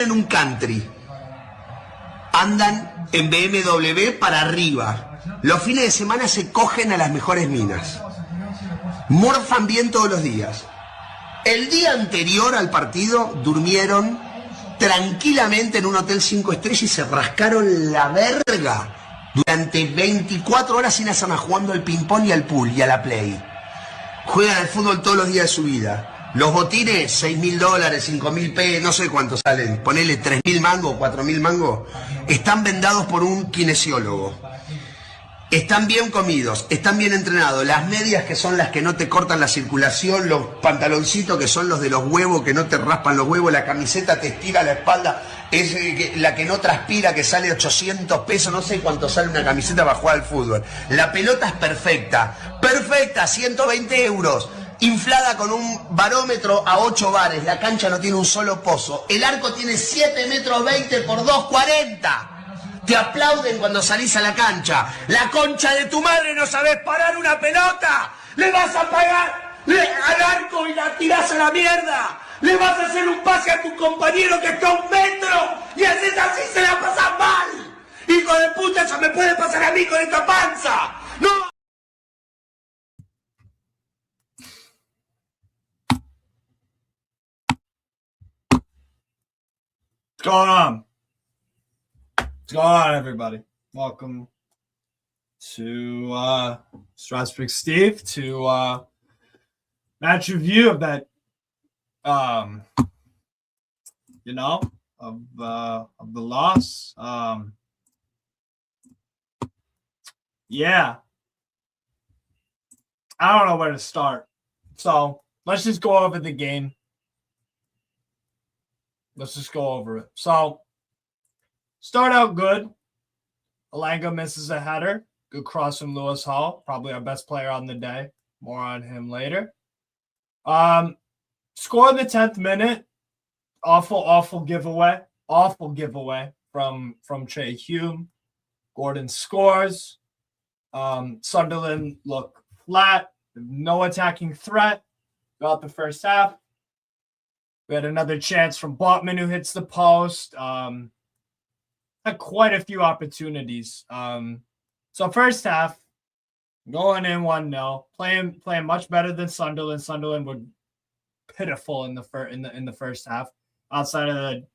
en un country, andan en BMW para arriba, los fines de semana se cogen a las mejores minas, morfan bien todos los días. El día anterior al partido durmieron tranquilamente en un hotel 5 estrellas y se rascaron la verga durante 24 horas sin hacer nada, jugando al ping-pong y al pool y a la play. Juegan al fútbol todos los días de su vida. Los botines, $6.000, $5.000, no sé cuánto salen, ponele 3.000 mangos, 4.000 mangos, están vendados por un kinesiólogo. Están bien comidos, están bien entrenados, las medias que son las que no te cortan la circulación, los pantaloncitos que son los de los huevos, que no te raspan los huevos, la camiseta te estira la espalda, es la que no transpira, que sale 800 pesos, no sé cuánto sale una camiseta para jugar al fútbol. La pelota es perfecta, 120 euros. Inflada con un barómetro a 8 bares, la cancha no tiene un solo pozo, el arco tiene 7,20 metros por 2,40. Te aplauden cuando salís a la cancha. La concha de tu madre, no sabés parar una pelota. Le vas a pagar al arco y la tirás a la mierda. Le vas a hacer un pase a tu compañero que está a 1 metro y haces así, se la pasas mal. Hijo de puta, eso me puede pasar a mí con esta panza. No. What's going on? What's going on, everybody? Welcome to Strasbourg Steve to match review of that of the loss. Yeah. I don't know where to start. So let's just go over the game. Let's just go over it. So, start out good. Alanga misses a header. Good cross from Lewis Hall. Probably our best player on the day. More on him later. Score in the 10th minute. Awful giveaway. Awful giveaway from Trey Hume. Gordon scores. Sunderland look flat. No attacking threat throughout the first half. We had another chance from Botman who hits the post. Had quite a few opportunities. So first half, going in 1-0, playing much better than Sunderland. Sunderland were pitiful in the first half, outside of the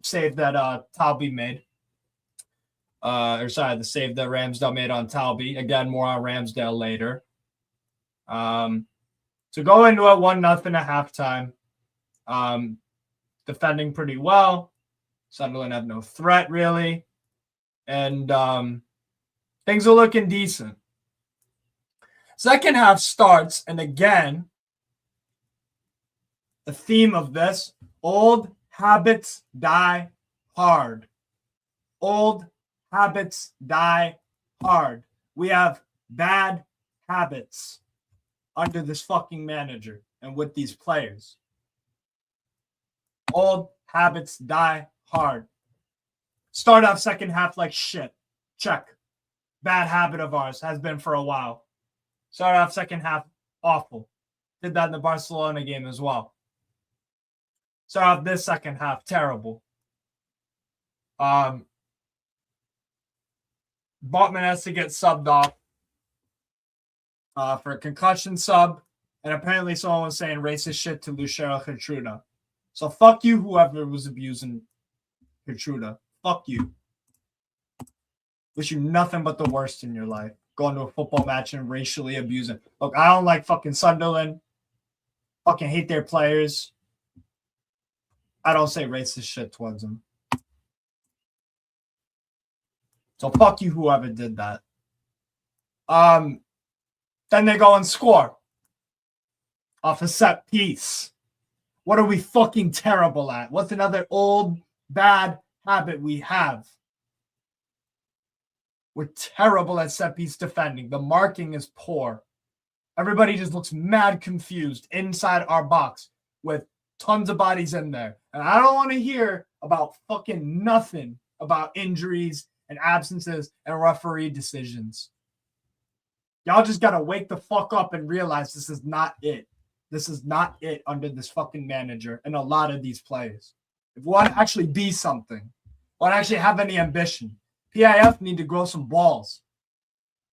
save that Talby made. The save that Ramsdale made on Talby. Again, more on Ramsdale later. So go into it 1-0 at halftime. Defending pretty well. Sunderland have no threat really. And things are looking decent. Second half starts, and again, the theme of this, old habits die hard. Old habits die hard. We have bad habits under this fucking manager and with these players. Old habits die hard. Start off second half like shit. Check. Bad habit of ours. Has been for a while. Start off second half awful. Did that in the Barcelona game as well. Start off this second half terrible. Botman has to get subbed off for a concussion sub. And apparently someone was saying racist shit to Lucero Gertruda. So fuck you, whoever was abusing Gertruda. Fuck you. Wish you nothing but the worst in your life. Going to a football match and racially abusing. Look, I don't like fucking Sunderland. Fucking hate their players. I don't say racist shit towards them. So fuck you, whoever did that. Then they go and score off a set piece. What are we fucking terrible at? What's another old, bad habit we have? We're terrible at set-piece defending. The marking is poor. Everybody just looks mad confused inside our box with tons of bodies in there. And I don't want to hear about fucking nothing about injuries and absences and referee decisions. Y'all just got to wake the fuck up and realize this is not it. This is not it under this fucking manager and a lot of these players. if we want to actually be something, want to actually have any ambition, PIF need to grow some balls.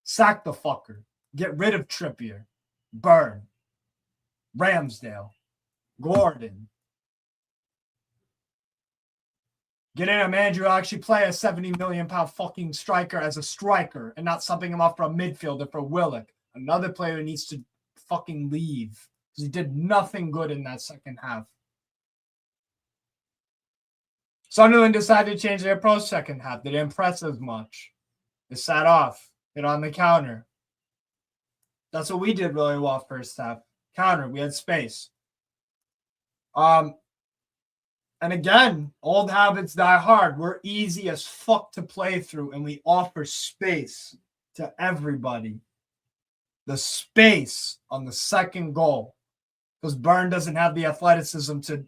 Sack the fucker. Get rid of Trippier. Burn. Ramsdale. Gordon. Get in a manager who actually play a £70 million fucking striker as a striker and not subbing him off for a midfielder for Willock. Another player who needs to fucking leave because he did nothing good in that second half. Sunderland decided to change their approach second half. They didn't press as much. They sat off. Hit on the counter. That's what we did really well first half. Counter. We had space. And again, old habits die hard. We're easy as fuck to play through, and we offer space to everybody. The space on the second goal, because Byrne doesn't have the athleticism to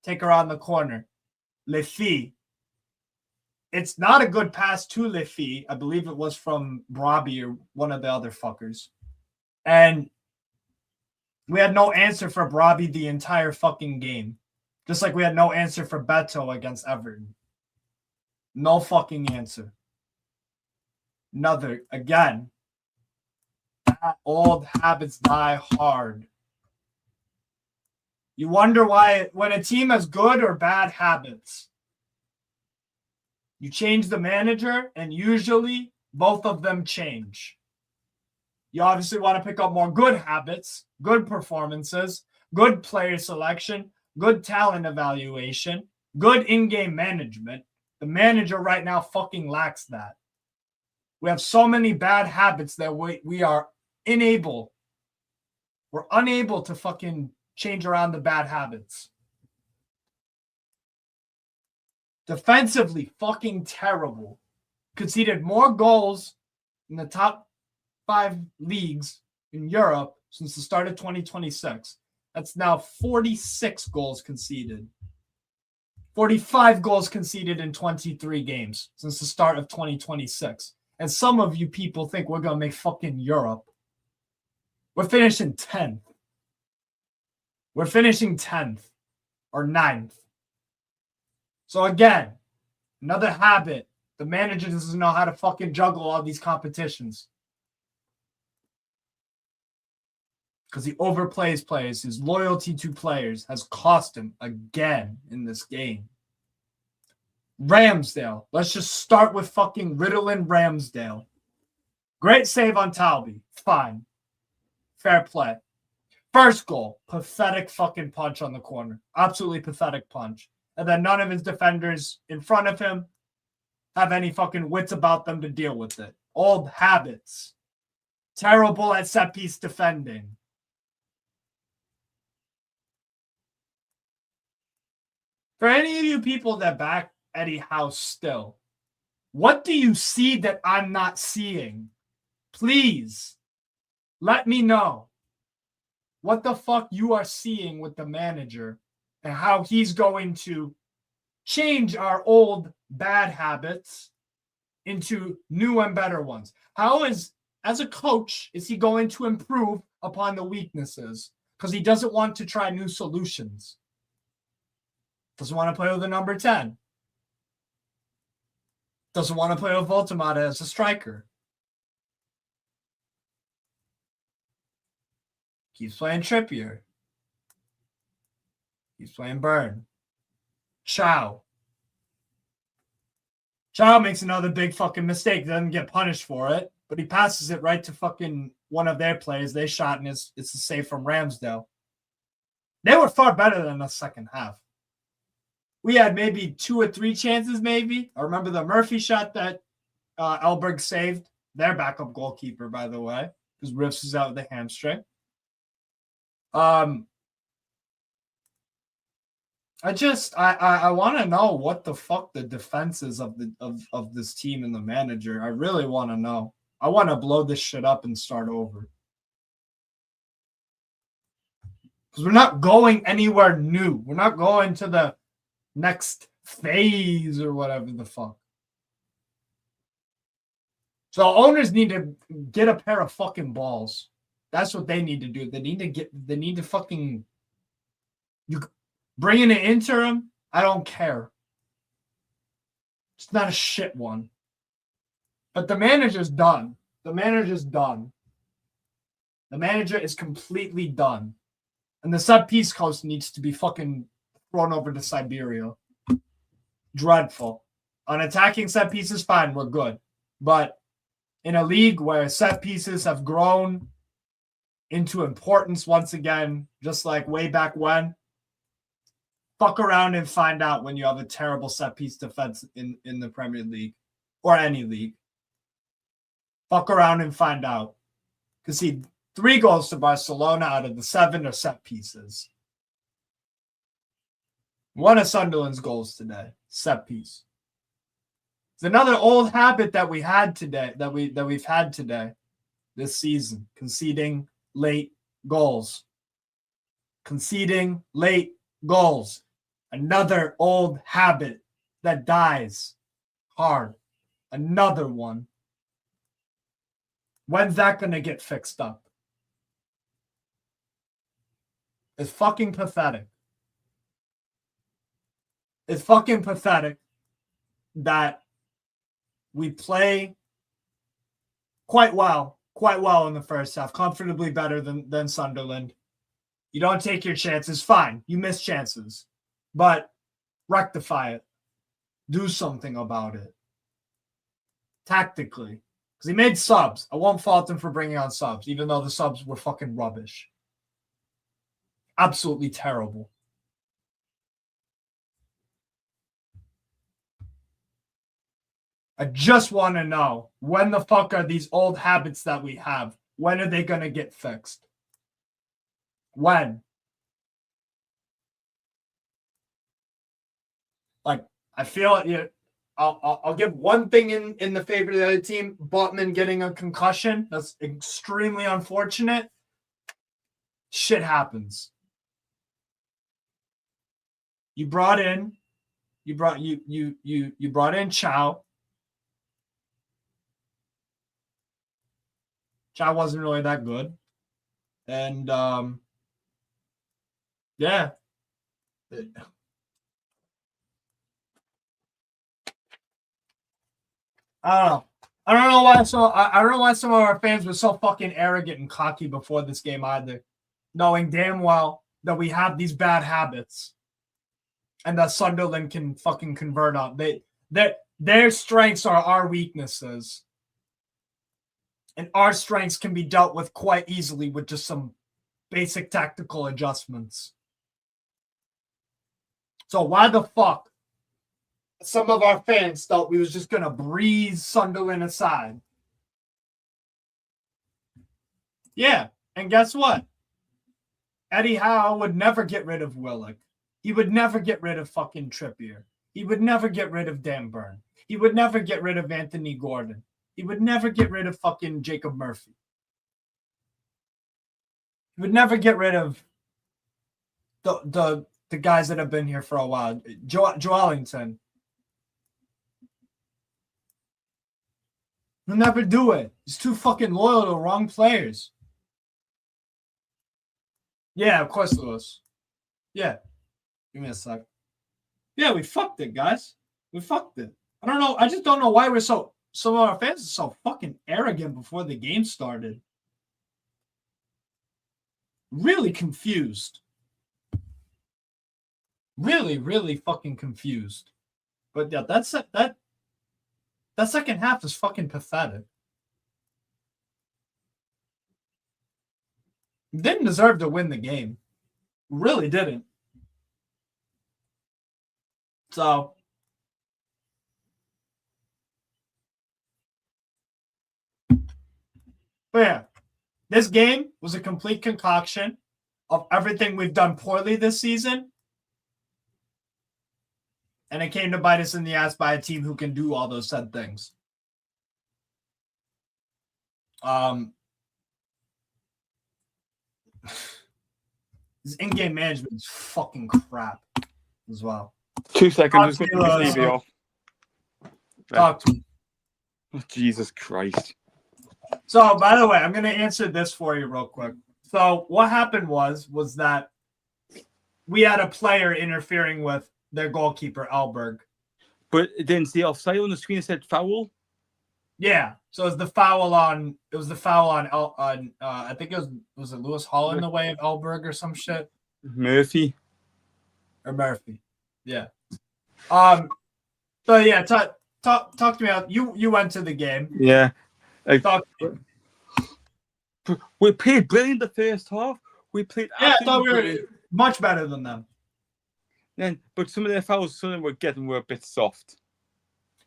take around the corner. Lefi. It's not a good pass to Lefi. I believe it was from Brobby or one of the other fuckers. And we had no answer for Brobby the entire fucking game. Just like we had no answer for Beto against Everton. No fucking answer. Another, again, old habits die hard. You wonder why, when a team has good or bad habits, you change the manager, and usually both of them change. You obviously want to pick up more good habits, good performances, good player selection, good talent evaluation, good in-game management. The manager right now fucking lacks that. We have so many bad habits that we are unable. We're unable to fucking change around the bad habits. Defensively, fucking terrible. Conceded more goals in the top 5 leagues in Europe since the start of 2026. That's now 46 goals conceded. 45 goals conceded in 23 games since the start of 2026. And some of you people think we're going to make fucking Europe. We're finishing 10th. We're finishing 10th or 9th. So again, another habit. The manager doesn't know how to fucking juggle all these competitions. Because he overplays players. His loyalty to players has cost him again in this game. Ramsdale. Let's just start with fucking Riddle and Ramsdale. Great save on Talby. Fine. Fair play. First goal. Pathetic fucking punch on the corner. Absolutely pathetic punch. And then none of his defenders in front of him have any fucking wits about them to deal with it. Old habits. Terrible at set piece defending. For any of you people that back Eddie Howe still, what do you see that I'm not seeing? Please let me know what the fuck you are seeing with the manager and how he's going to change our old bad habits into new and better ones. How is, as a coach, is he going to improve upon the weaknesses? Because he doesn't want to try new solutions. Doesn't want to play with the number 10. Doesn't want to play with Voltemata as a striker. Keeps playing Trippier. Keeps playing Byrne. Chow makes another big fucking mistake. Doesn't get punished for it, but he passes it right to fucking one of their players. They shot, and it's a save from Ramsdale. They were far better than the second half. We had maybe 2 or 3 chances, maybe. I remember the Murphy shot that Elberg saved. Their backup goalkeeper, by the way, because Riffs is out with the hamstring. I want to know what the fuck the defense is of this team and the manager. I really want to know. I want to blow this shit up and start over. Because we're not going anywhere new. We're not going to the next phase or whatever the fuck. So owners need to get a pair of fucking balls. That's what they need to do. They need to fucking, you bring in an interim. I don't care. It's not a shit one. But the manager's done. The manager's done. The manager is completely done. And the set-piece coach needs to be fucking thrown over to Siberia. Dreadful. On attacking set pieces, fine, we're good. But in a league where set pieces have grown into importance once again, just like way back when, fuck around and find out when you have a terrible set piece defense in the Premier League or any league. Fuck around and find out. Because see, 3 goals to Barcelona out of the 7 are set pieces. One of Sunderland's goals today, set piece. It's another old habit that we had today, that we've had today, this season, conceding late goals. Conceding late goals. Another old habit that dies hard. Another one. When's that going to get fixed up? It's fucking pathetic. It's fucking pathetic that we play quite well in the first half, comfortably better than Sunderland. You don't take your chances, fine. You miss chances. But rectify it. Do something about it. Tactically. Because he made subs. I won't fault him for bringing on subs, even though the subs were fucking rubbish. Absolutely terrible. I just want to know, when the fuck are these old habits that we have? When are they going to get fixed? When? Like, I feel it. I'll give one thing in the favor of the other team. Botman getting a concussion. That's extremely unfortunate. Shit happens. You brought in Chow. Chow wasn't really that good. And yeah. I don't know why some of our fans were so fucking arrogant and cocky before this game either, knowing damn well that we have these bad habits and that Sunderland can fucking convert on. Their strengths are our weaknesses. And our strengths can be dealt with quite easily with just some basic tactical adjustments. So why the fuck some of our fans thought we was just going to breeze Sunderland aside? Yeah, and guess what? Eddie Howe would never get rid of Willock. He would never get rid of fucking Trippier. He would never get rid of Dan Burn. He would never get rid of Anthony Gordon. He would never get rid of fucking Jacob Murphy. He would never get rid of the guys that have been here for a while. Joelinton. He'll never do it. He's too fucking loyal to the wrong players. Yeah, of course, Lewis. Yeah. Give me a sec. Yeah, we fucked it, guys. We fucked it. I don't know. I just don't know why some of our fans are so fucking arrogant before the game started. Really confused. Really, really fucking confused. But yeah, that second half is fucking pathetic. Didn't deserve to win the game. Really didn't. So but yeah, this game was a complete concoction of everything we've done poorly this season. And it came to bite us in the ass by a team who can do all those said things. This in-game management is fucking crap as well. 2 seconds. Talk to me. Oh, Jesus Christ. So, by the way, I'm going to answer this for you real quick. So, what happened was that we had a player interfering with their goalkeeper Alberg. But it didn't see offside on the screen. It said foul. Yeah, so it was the foul on. It was the foul on. I think it was it Lewis Hall in the way of Alberg or some shit. Murphy. Or Murphy. Yeah. So yeah, talk to me about you went to the game. Yeah. Like, Talk to me. we played brilliant the first half. We played Yeah, I thought we were brilliant. much better than them. But some of their fouls some were getting were a bit soft.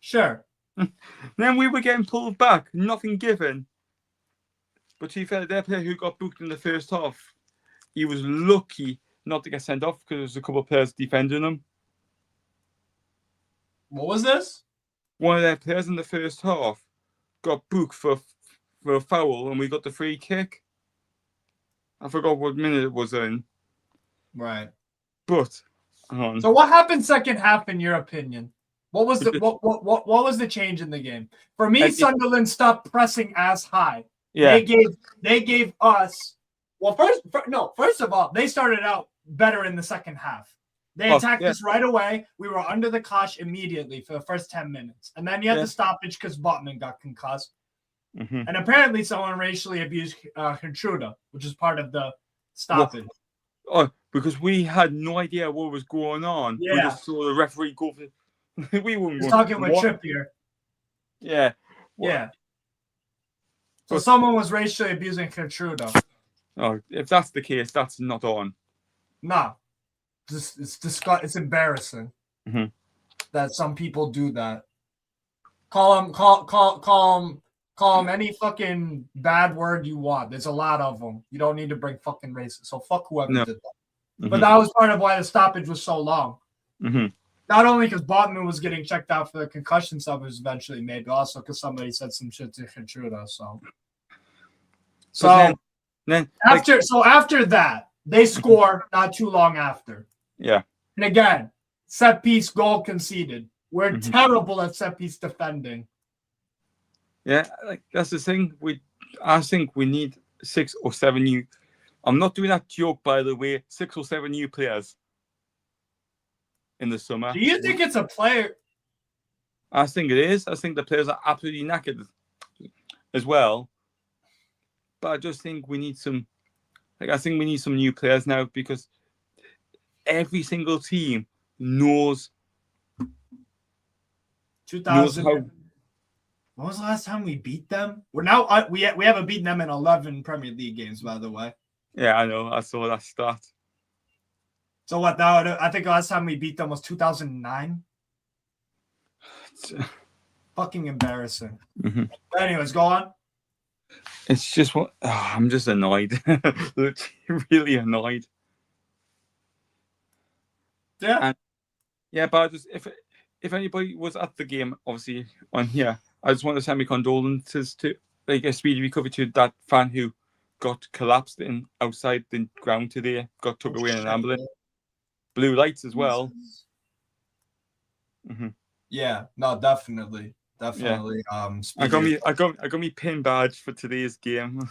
Sure. Then we were getting pulled back, nothing given. But to be fair, their player who got booked in the first half, he was lucky not to get sent off because there was a couple of players defending him. What was this? One of their players in the first half got booked for a foul, and we got the free kick. I forgot what minute it was in. Right. But hang on. So what happened second half in your opinion? What was the what was the change in the game? For me, Sunderland stopped pressing as high. Yeah. They gave us first of all, they started out better in the second half. They attacked us right away. We were under the cosh immediately for the first 10 minutes. And then you had the stoppage because Botman got concussed. Mm-hmm. And apparently someone racially abused Intruder, which is part of the stoppage. Because we had no idea what was going on. Yeah. We just saw the referee go for we weren't talking with Trippier. Yeah. Yeah. So someone was racially abusing Intruder. Oh, if that's the case, that's not on. No. It's embarrassing that some people do that. Call them any fucking bad word you want. There's a lot of them. You don't need to bring fucking racist. So fuck whoever did that. But that was part of why the stoppage was so long. Not only because Botman was getting checked out for the concussion stuff was eventually made, but also because somebody said some shit to Intruder. So after that, they score not too long after. Yeah. And again, set piece goal conceded. We're terrible at set piece defending. Yeah, like that's the thing. I think we need 6 or 7 new. I'm not doing that joke, by the way. 6 or 7 new players in the summer. Do you think it's a player? I think it is. I think the players are absolutely knackered as well. But I just think we need some. I think we need some new players now because every single team knows. 2000. When was the last time we beat them? We're now we haven't beaten them in 11 Premier League games, by the way. Yeah, I know. I saw that stat. So what? Now I think the last time we beat them was 2009. Fucking embarrassing. But anyways, go on. It's just what I'm just annoyed. Really annoyed. Yeah. But I just if anybody was at the game, obviously on here, I just want to send my condolences to a speedy recovery to that fan who got collapsed outside the ground today, got took away in an ambulance. Blue lights as well. Yeah, no, definitely. Yeah. I got me pin badge for today's game.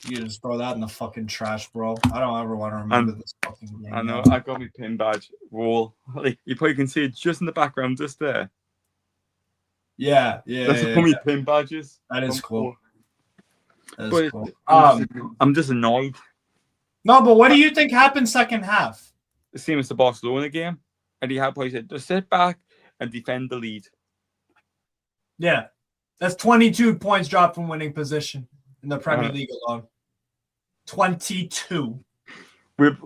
You just throw that in the fucking trash, bro. I don't ever want to remember this fucking game. I know. I got me pin badge. Wall. Like, you probably can see it just in the background, just there. Yeah. That's how many pin badges. That is cool. Cool. I'm just annoyed. No, but what do you think happened second half? The same as the Barcelona game. And he had probably said, just sit back and defend the lead. Yeah. That's 22 points dropped from winning position in the Premier League alone. 22. We're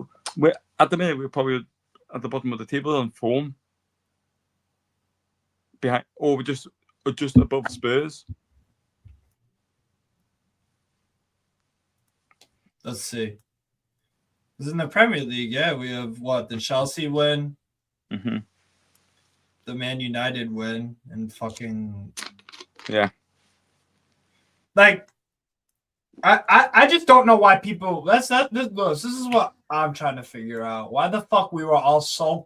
at the minute we're probably at the bottom of the table on form. Behind or we're just above Spurs. Let's see. Because in the Premier League, yeah, we have what? The Chelsea win. The Man United win and fucking like I just don't know why people this is what I'm trying to figure out. Why the fuck we were all so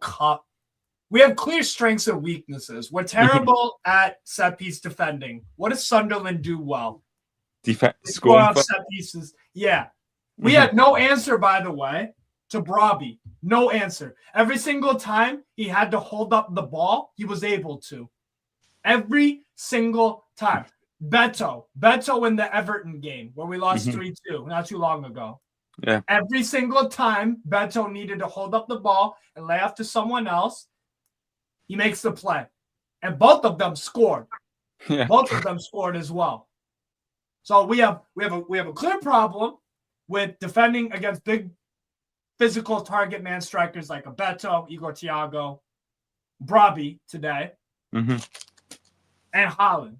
we have clear strengths and weaknesses. We're terrible at set piece defending. What does Sunderland do well? Score off set pieces. Yeah. We had no answer, by the way, to Brobbey. No answer. Every single time he had to hold up the ball, he was able to. Every single time. Beto in the Everton game where we lost 3-2 not too long ago. Yeah. Every single time Beto needed to hold up the ball and lay off to someone else, he makes the play. And both of them scored. Yeah. Both of them scored as well. So we have a clear problem with defending against big physical target man strikers like Beto, Igor Thiago, Brobbey today, and Haaland.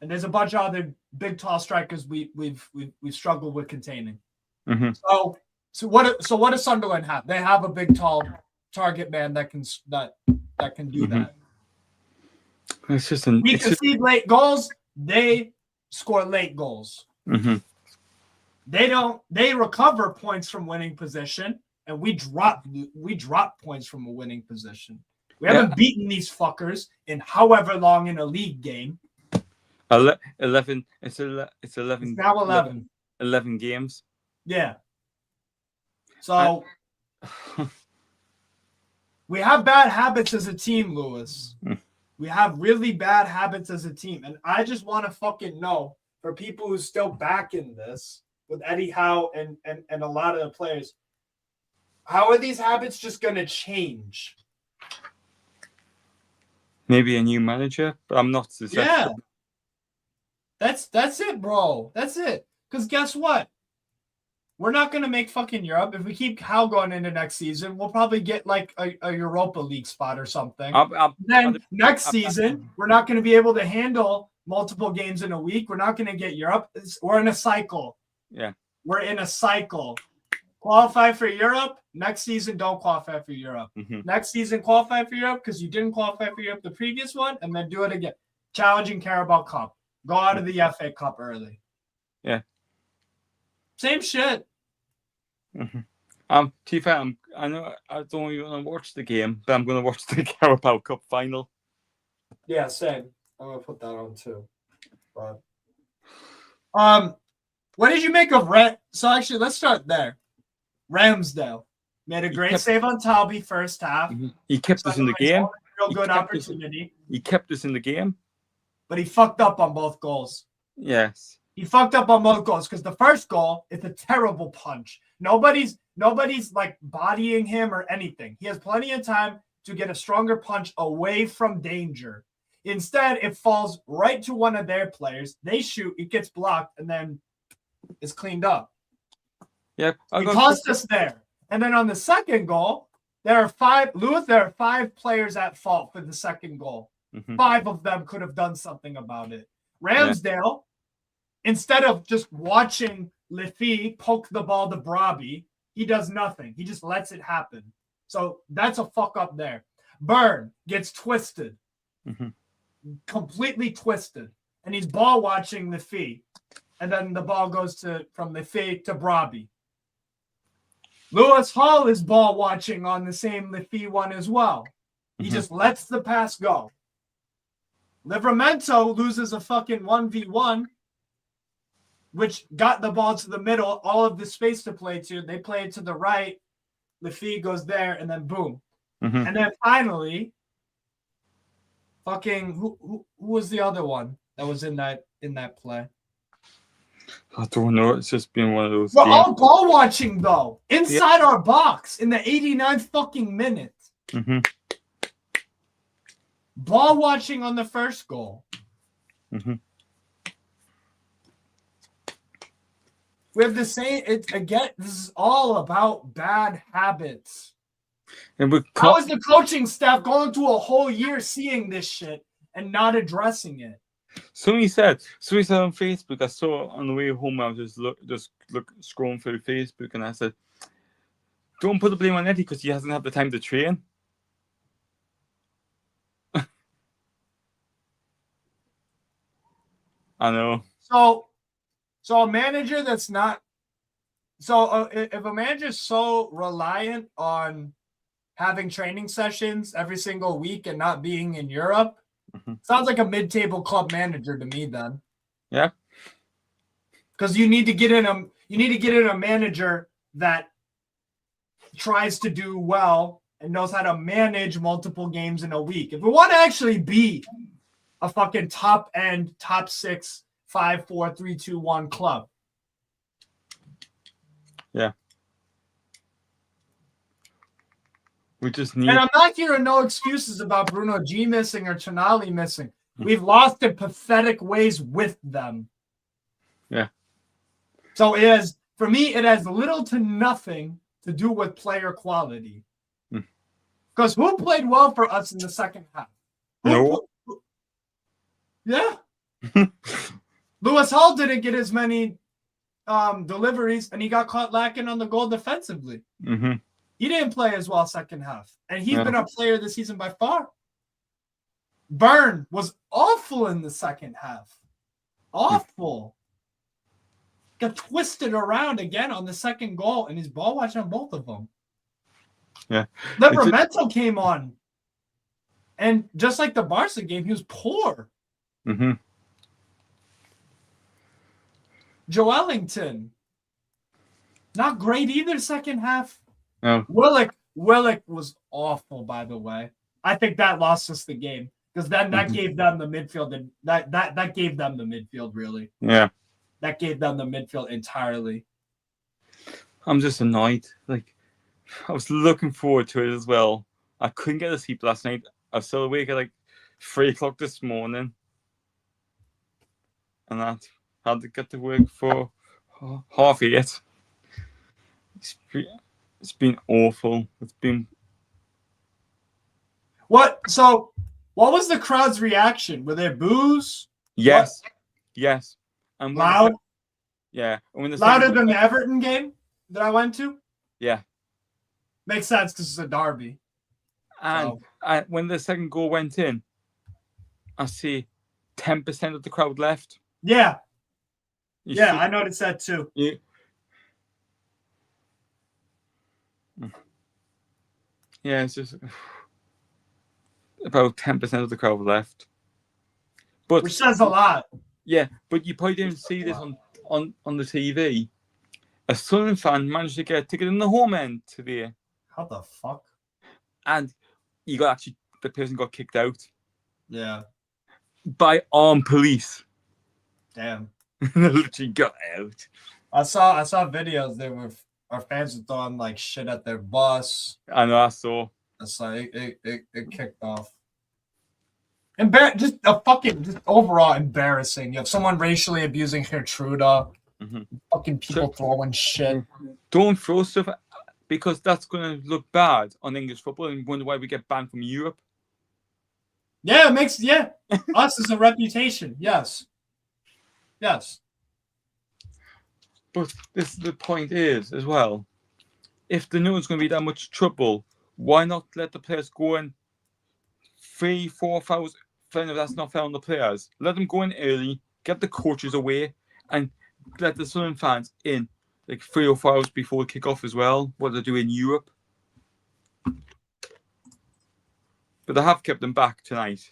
And there's a bunch of other big tall strikers we've struggled with containing. So what does Sunderland have? They have a big tall target man that can do that. It's just we concede late goals. They score late goals. They recover points from winning position, and we drop points from a winning position. We haven't beaten these fuckers in however long in a league game. 11. It's 11. It's now 11. 11 games. Yeah. So we have bad habits as a team, Lewis. We have really bad habits as a team. And I just want to fucking know, for people who still back in this with Eddie Howe and a lot of the players, how are these habits just going to change? Maybe a new manager, but I'm not susceptible. Yeah. That's it, bro. That's it. Because guess what? We're not going to make fucking Europe. If we keep Howe going into next season, we'll probably get like a Europa League spot or something. Then next season, we're not going to be able to handle multiple games in a week. We're not going to get Europe. We're in a cycle. Yeah. We're in a cycle. Qualify for Europe. Next season, don't qualify for Europe. Next season, qualify for Europe because you didn't qualify for Europe the previous one, and then do it again. Challenging Carabao Cup. Go out of the FA Cup early. Yeah. Same shit. To be fair, I know I don't even want to watch the game, but I'm going to watch the Carabao Cup final. Yeah, same. I'm going to put that on too. But what did you make of So actually, let's start there. Ramsdale made a great save on Talby first half. He kept us in the game. Real good opportunity. He kept us in the game. But he fucked up on both goals. Yes. He fucked up on both goals because the first goal is a terrible punch. Nobody's like bodying him or anything. He has plenty of time to get a stronger punch away from danger. Instead, it falls right to one of their players. They shoot, it gets blocked, and then it's cleaned up. Yep. It cost us there. And then on the second goal, there are five players at fault for the second goal. 5 of them could have done something about it. Ramsdale, instead of just watching Lefi poke the ball to Brobbey, he does nothing. He just lets it happen. So that's a fuck up there. Byrne gets twisted. Completely twisted. And he's ball watching Lefi. And then the ball goes from Lefi to Brobbey. Lewis Hall is ball watching on the same Lefi one as well. He just lets the pass go. Livramento loses a fucking 1v1, which got the ball to the middle, all of the space to play to. They play it to the right. Lefi goes there, and then boom. And then finally, fucking who was the other one that was in that play? I don't know. It's just been one of those. We're all ball watching though, inside our box in the 89th fucking minute. Ball watching on the first goal. We have the same. Again, this is all about bad habits. And how is the coaching staff going through a whole year seeing this shit and not addressing it? Somebody said on Facebook. I saw on the way home. I was just scrolling through Facebook, and I said, "Don't put the blame on Eddie because he hasn't had the time to train." I know. So a manager that's not. So if a manager is so reliant on having training sessions every single week and not being in Europe, sounds like a mid-table club manager to me. Then, yeah, because you need to get in a manager that tries to do well and knows how to manage multiple games in a week. If we want to actually be a fucking top end, top 6, 5, 4, 3, 2, 1 club. Yeah. We just need. And I'm not hearing no excuses about Bruno G missing or Tonali missing. We've lost in pathetic ways with them. Yeah. So for me, it has little to nothing to do with player quality. Because who played well for us in the second half? No. Yeah. Lewis Hall didn't get as many deliveries, and he got caught lacking on the goal defensively. Mm-hmm. He didn't play as well second half, and he's been our player this season by far. Byrne was awful in the second half. Awful. Got twisted around again on the second goal, and his ball watch on both of them. Yeah. Livramento came on, and just like the Barca game, he was poor. Mm-hmm. Joelinton, not great either second half. No. Willock was awful, by the way. I think that lost us the game because then that gave them the midfield, and that gave them the midfield really. Yeah, that gave them the midfield entirely. I'm just annoyed. Like, I was looking forward to it as well. I couldn't get a sleep last night. I was still awake at like 3 o'clock this morning, and I had to get to work for 8:30. It's been awful. It's been. What was the crowd's reaction? Were there boos? Yes. What? Yes. And loud? Yeah. Louder than the Everton game that I went to? Yeah. Makes sense because it's a derby. And when the second goal went in, I see 10% of the crowd left. Yeah. I noticed that too. Yeah. Yeah, it's just about 10% of the crowd left. But which says a lot. Yeah, but you probably didn't see this on the TV. A Sunderland fan managed to get a ticket in the home end to there. How the fuck? And the person got kicked out. Yeah. By armed police. Damn. They literally got out. I saw videos. Our fans were throwing like shit at their bus. I know, I saw. It's like it kicked off. Just overall embarrassing. You have someone racially abusing Gertruda. Mm-hmm. Fucking people throwing shit. Don't throw stuff because that's going to look bad on English football and wonder why we get banned from Europe. Yeah, it makes us as a reputation. Yes. But the point is as well, if they know it's going to be that much trouble, why not let the players go in 3-4 fouls? That's not fair on the players. Let them go in early, get the coaches away, and let the Sunderland fans in like 3 or 4 hours before kick off as well. What they do in Europe, but they have kept them back tonight.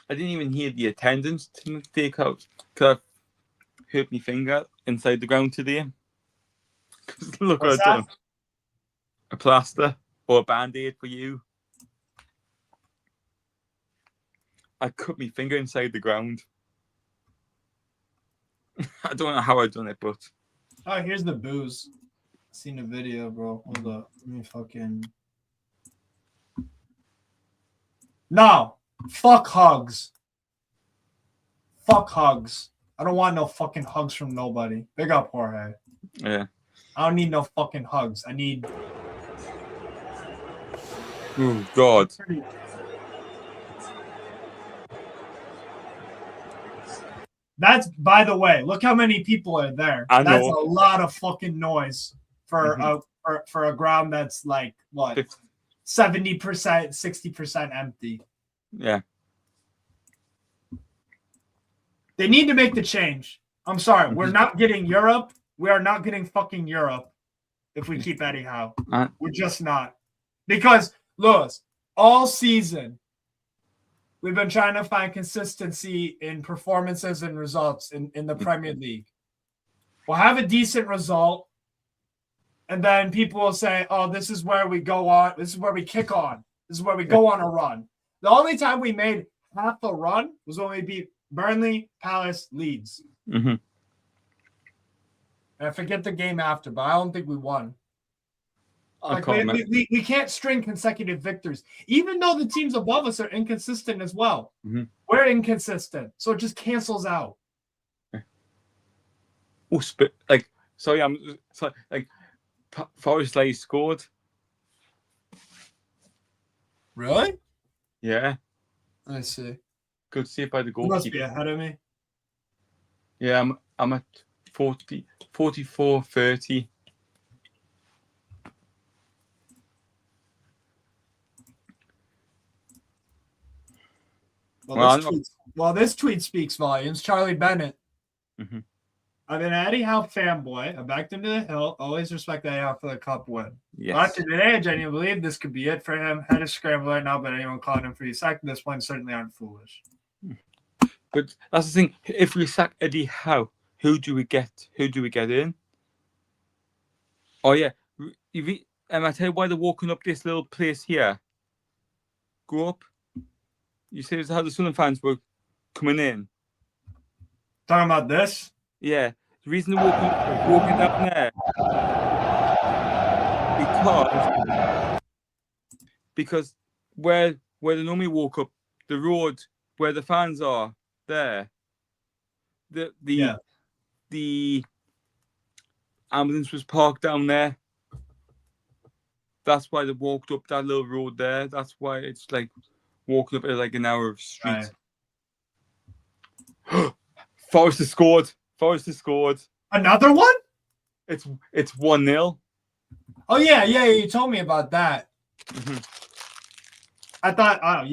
I didn't even hear the attendance to take out because I hurt my finger inside the ground today. Look what I've done. A plaster or a band-aid for you. I cut my finger inside the ground. I don't know how I've done it, but... Oh, here's the booze. Seen the video, bro. Hold up. Let me fucking... No! Fuck hugs. Fuck hugs. I don't want no fucking hugs from nobody. Big up, Jorge. Yeah. I don't need no fucking hugs. I need... Oh, God. That's, by the way, look how many people are there. I know. That's a lot of fucking noise for a ground that's like, what, 70%, 60% empty. Yeah. They need to make the change. I'm sorry. We're not getting Europe. We are not getting fucking Europe if we keep Eddie Howe. We're just not. Because, Lewis, all season, we've been trying to find consistency in performances and results in the Premier League. We'll have a decent result. And then people will say, oh, this is where we go on. This is where we kick on. This is where we go on a run. The only time we made half a run was when we beat Burnley, Palace, Leeds. Mm-hmm. I forget the game after, but I don't think we won. I We can't string consecutive victories. Even though the teams above us are inconsistent as well. Mm-hmm. We're inconsistent. So it just cancels out. Oh, Forest Lay scored. Really? Yeah. I see. Good save by the You goalkeeper. must be ahead of me. Yeah, I'm at 44-30. This tweet speaks volumes. Charlie Bennett. Mm-hmm. I've been an Eddie Howe fanboy. I backed him to the hill. Always respect Eddie Howe for the cup win. Yes. But today, I genuinely believe this could be it for him. Had a scramble right now, but anyone calling him for the sack at this point certainly aren't foolish. But that's the thing. If we sack Eddie Howe, who do we get? Who do we get in? Oh yeah, I tell you why they're walking up this little place here. Go up. You see how the Sunderland fans were coming in. Talking about this? Yeah, the reason they're walking down there because where they normally walk up the road where the fans are there, the ambulance was parked down there. That's why they walked up that little road there. That's why it's like walking up like an hour of street. Right. Forest has scored. Another one? It's 1-0. Oh yeah, you told me about that. Mm-hmm. I thought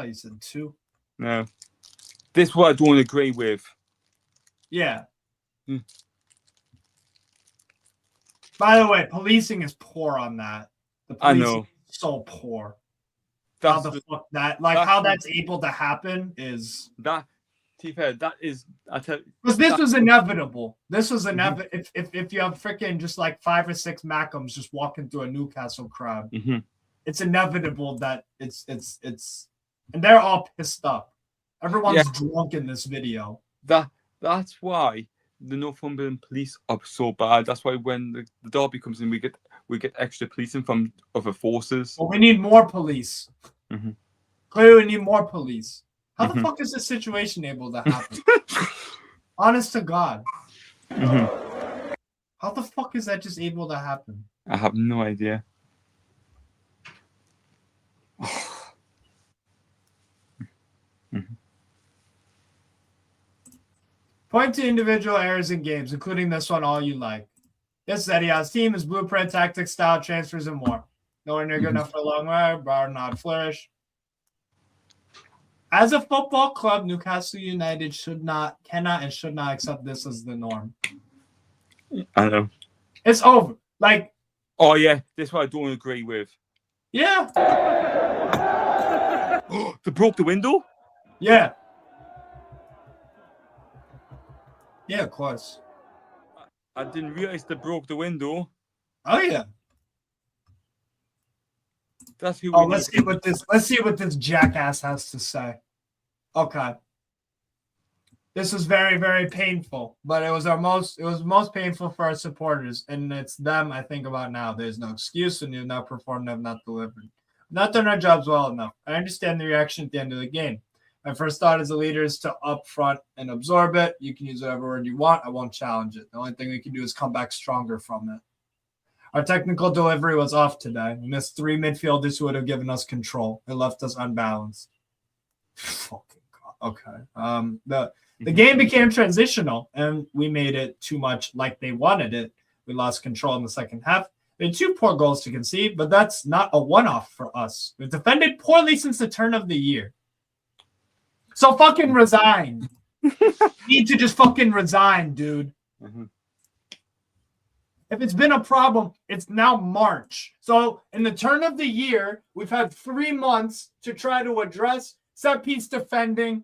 you said 2. No. This is what I don't agree with. Yeah. By the way, policing is poor on that. The policing I know. is so poor. How that's able to happen is that. To be fair, that is. I tell you, because this was inevitable. This was inevitable. Mm-hmm. If you have freaking just like 5 or 6 Mackems just walking through a Newcastle crowd, mm-hmm. It's inevitable that it's and they're all pissed up. Everyone's drunk in this video. That's why the Northumberland police are so bad. That's why when the derby comes in, we get extra policing from other forces. Well, we need more police. Mm-hmm. Clearly, we need more police. How mm-hmm. the fuck is this situation able to happen? Honest to God. Mm-hmm. How the fuck is that just able to happen? I have no idea. Mm-hmm. Point to individual errors in games, including this one, all you like. This is Eddie Howe's team, his blueprint, tactics, style, transfers, and more. Nowhere near good enough for a long ride, bar nod flourish. As a football club, Newcastle United cannot, and should not accept this as the norm. I know. It's over. Like, oh yeah, this is what I don't agree with. Yeah. They broke the window? Yeah. Yeah, of course. I didn't realize they broke the window. Oh yeah. That's who. Let's see what this jackass has to say. Okay. This was very, very painful, but it was most painful for our supporters, and it's them I think about now. There's no excuse, and you've not performed, have not delivered, not done our jobs well enough. I understand the reaction at the end of the game. My first thought as a leader is to up front and absorb it. You can use whatever word you want. I won't challenge it. The only thing we can do is come back stronger from it. Our technical delivery was off today. We missed 3 midfielders who would have given us control. It left us unbalanced. Fucking God. Okay. The game became transitional, and we made it too much like they wanted it. We lost control in the second half. We had 2 poor goals to concede, but that's not a one-off for us. We've defended poorly since the turn of the year. So fucking resign. You need to just fucking resign, dude. Mm-hmm. If it's been a problem, it's now March. So in the turn of the year, we've had 3 months to try to address set piece defending.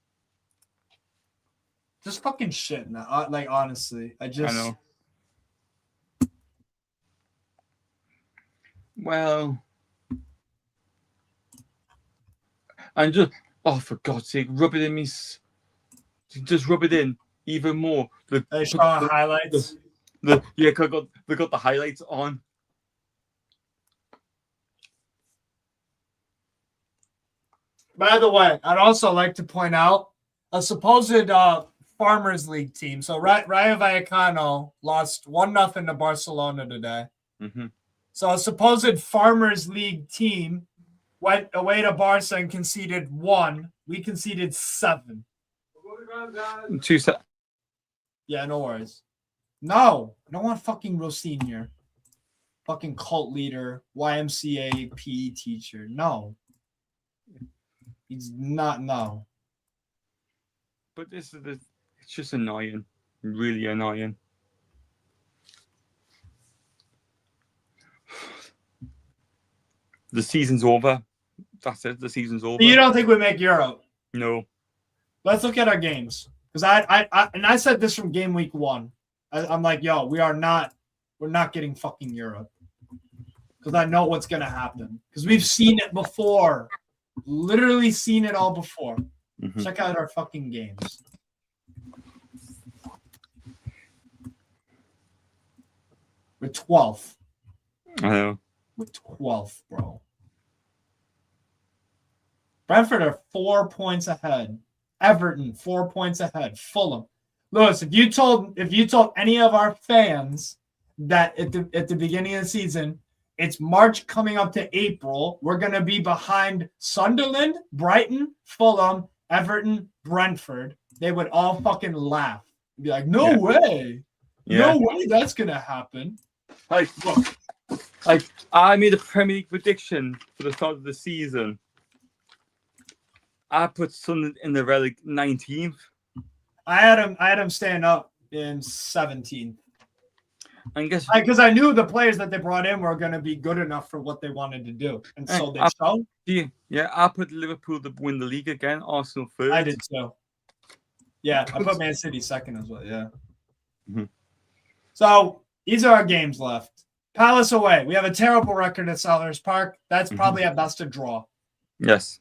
Just fucking shit now. Like, honestly, I know. Well, and just for God's sake, rub it in me. Just rub it in even more. They show highlights. They got the highlights on. By the way, I'd also like to point out a supposed Farmers League team. So Rayo Vallecano lost 1-0 to Barcelona today. Mm-hmm. So a supposed Farmers League team went away to Barca and conceded 1. We conceded 7. 2 set. Yeah, no worries. No, I don't want fucking Rosinha. Fucking cult leader, YMCA PE teacher. No. He's not, no. But it's just annoying. Really annoying. The season's over. That's it. The season's over. You don't think we make Europe? No. Let's look at our games. Because I said this from game week 1. I'm like, yo, we're not getting fucking Europe. Because I know what's gonna happen. Because we've seen it before. Literally seen it all before. Mm-hmm. Check out our fucking games. We're 12th. I know. We're 12th, bro. Brentford are 4 points ahead. Everton 4 points ahead. Fulham. Lewis, if you told any of our fans that at the beginning of the season, it's March coming up to April, we're gonna be behind Sunderland, Brighton, Fulham, Everton, Brentford, they would all fucking laugh. Be like, no way. Yeah. No way that's gonna happen. Like, I made a Premier League prediction for the start of the season. I put Sunderland in the relic 19th. I had him staying up in 17th. And guess because I knew the players that they brought in were going to be good enough for what they wanted to do, and so they showed. Yeah, I put Liverpool to win the league again. Arsenal first. I did too. Yeah, I put Man City second as well. Yeah. Mm-hmm. So these are our games left. Palace away. We have a terrible record at Selhurst Park. That's probably at best a draw. Yes.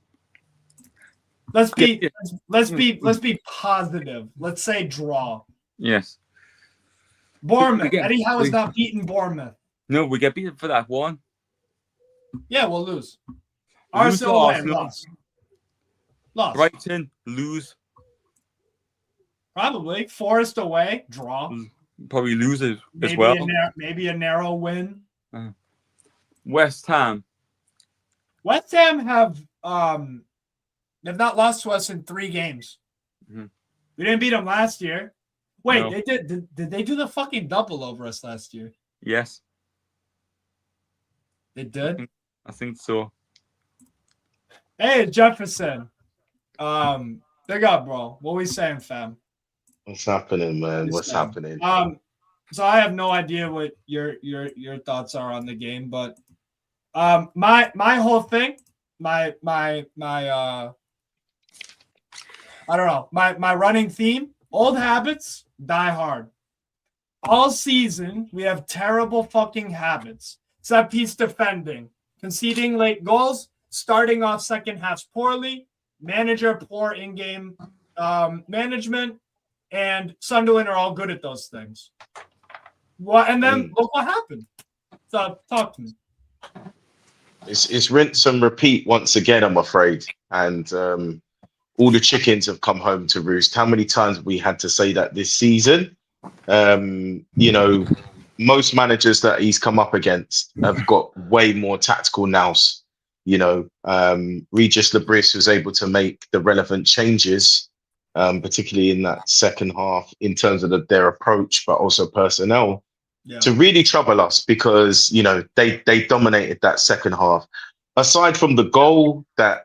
Let's be positive. Let's say draw. Yes. Bournemouth. Eddie Howe has not beaten Bournemouth. No, we get beaten for that one. Yeah, we'll lose. Arsenal away, lost. Brighton, lose. Probably. Forest away, draw. Probably lose it as well. Maybe a narrow win. West Ham. West Ham have they've not lost to us in 3 games. Mm-hmm. We didn't beat them last year. Wait, no. They did. Did they do the fucking double over us last year? Yes. They did? I think so. Hey, Jefferson. Big up, bro. What we saying, fam? What's happening, man? What's happening? So I have no idea what your thoughts are on the game, but my whole thing, my I don't know, my running theme, old habits die hard. All season, we have terrible fucking habits. Set piece defending, conceding late goals, starting off second halves poorly, manager poor in-game management, and Sunderland are all good at those things. And then look what happened. So talk to me. It's rinse and repeat once again, I'm afraid. And all the chickens have come home to roost. How many times have we had to say that this season? Most managers that he's come up against have got way more tactical nous. Regis Lebris was able to make the relevant changes, particularly in that second half, in terms of their approach, but also personnel, to really trouble us because, they dominated that second half. Aside from the goal that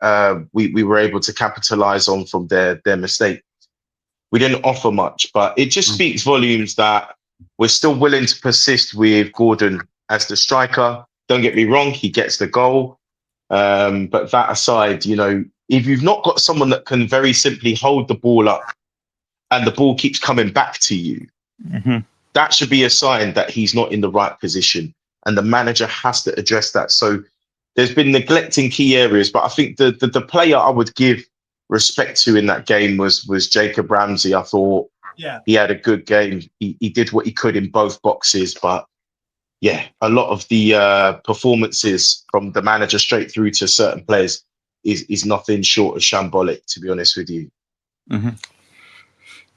we were able to capitalize on from their mistake, we didn't offer much, but it just speaks volumes that we're still willing to persist with Gordon as the striker. Don't get me wrong, he gets the goal. But that aside, if you've not got someone that can very simply hold the ball up and the ball keeps coming back to you, that should be a sign that he's not in the right position. And the manager has to address that. So there's been neglecting key areas, but I think the player I would give respect to in that game was Jacob Ramsey. I thought he had a good game. He did what he could in both boxes, but yeah, a lot of the performances from the manager straight through to certain players is nothing short of shambolic, to be honest with you.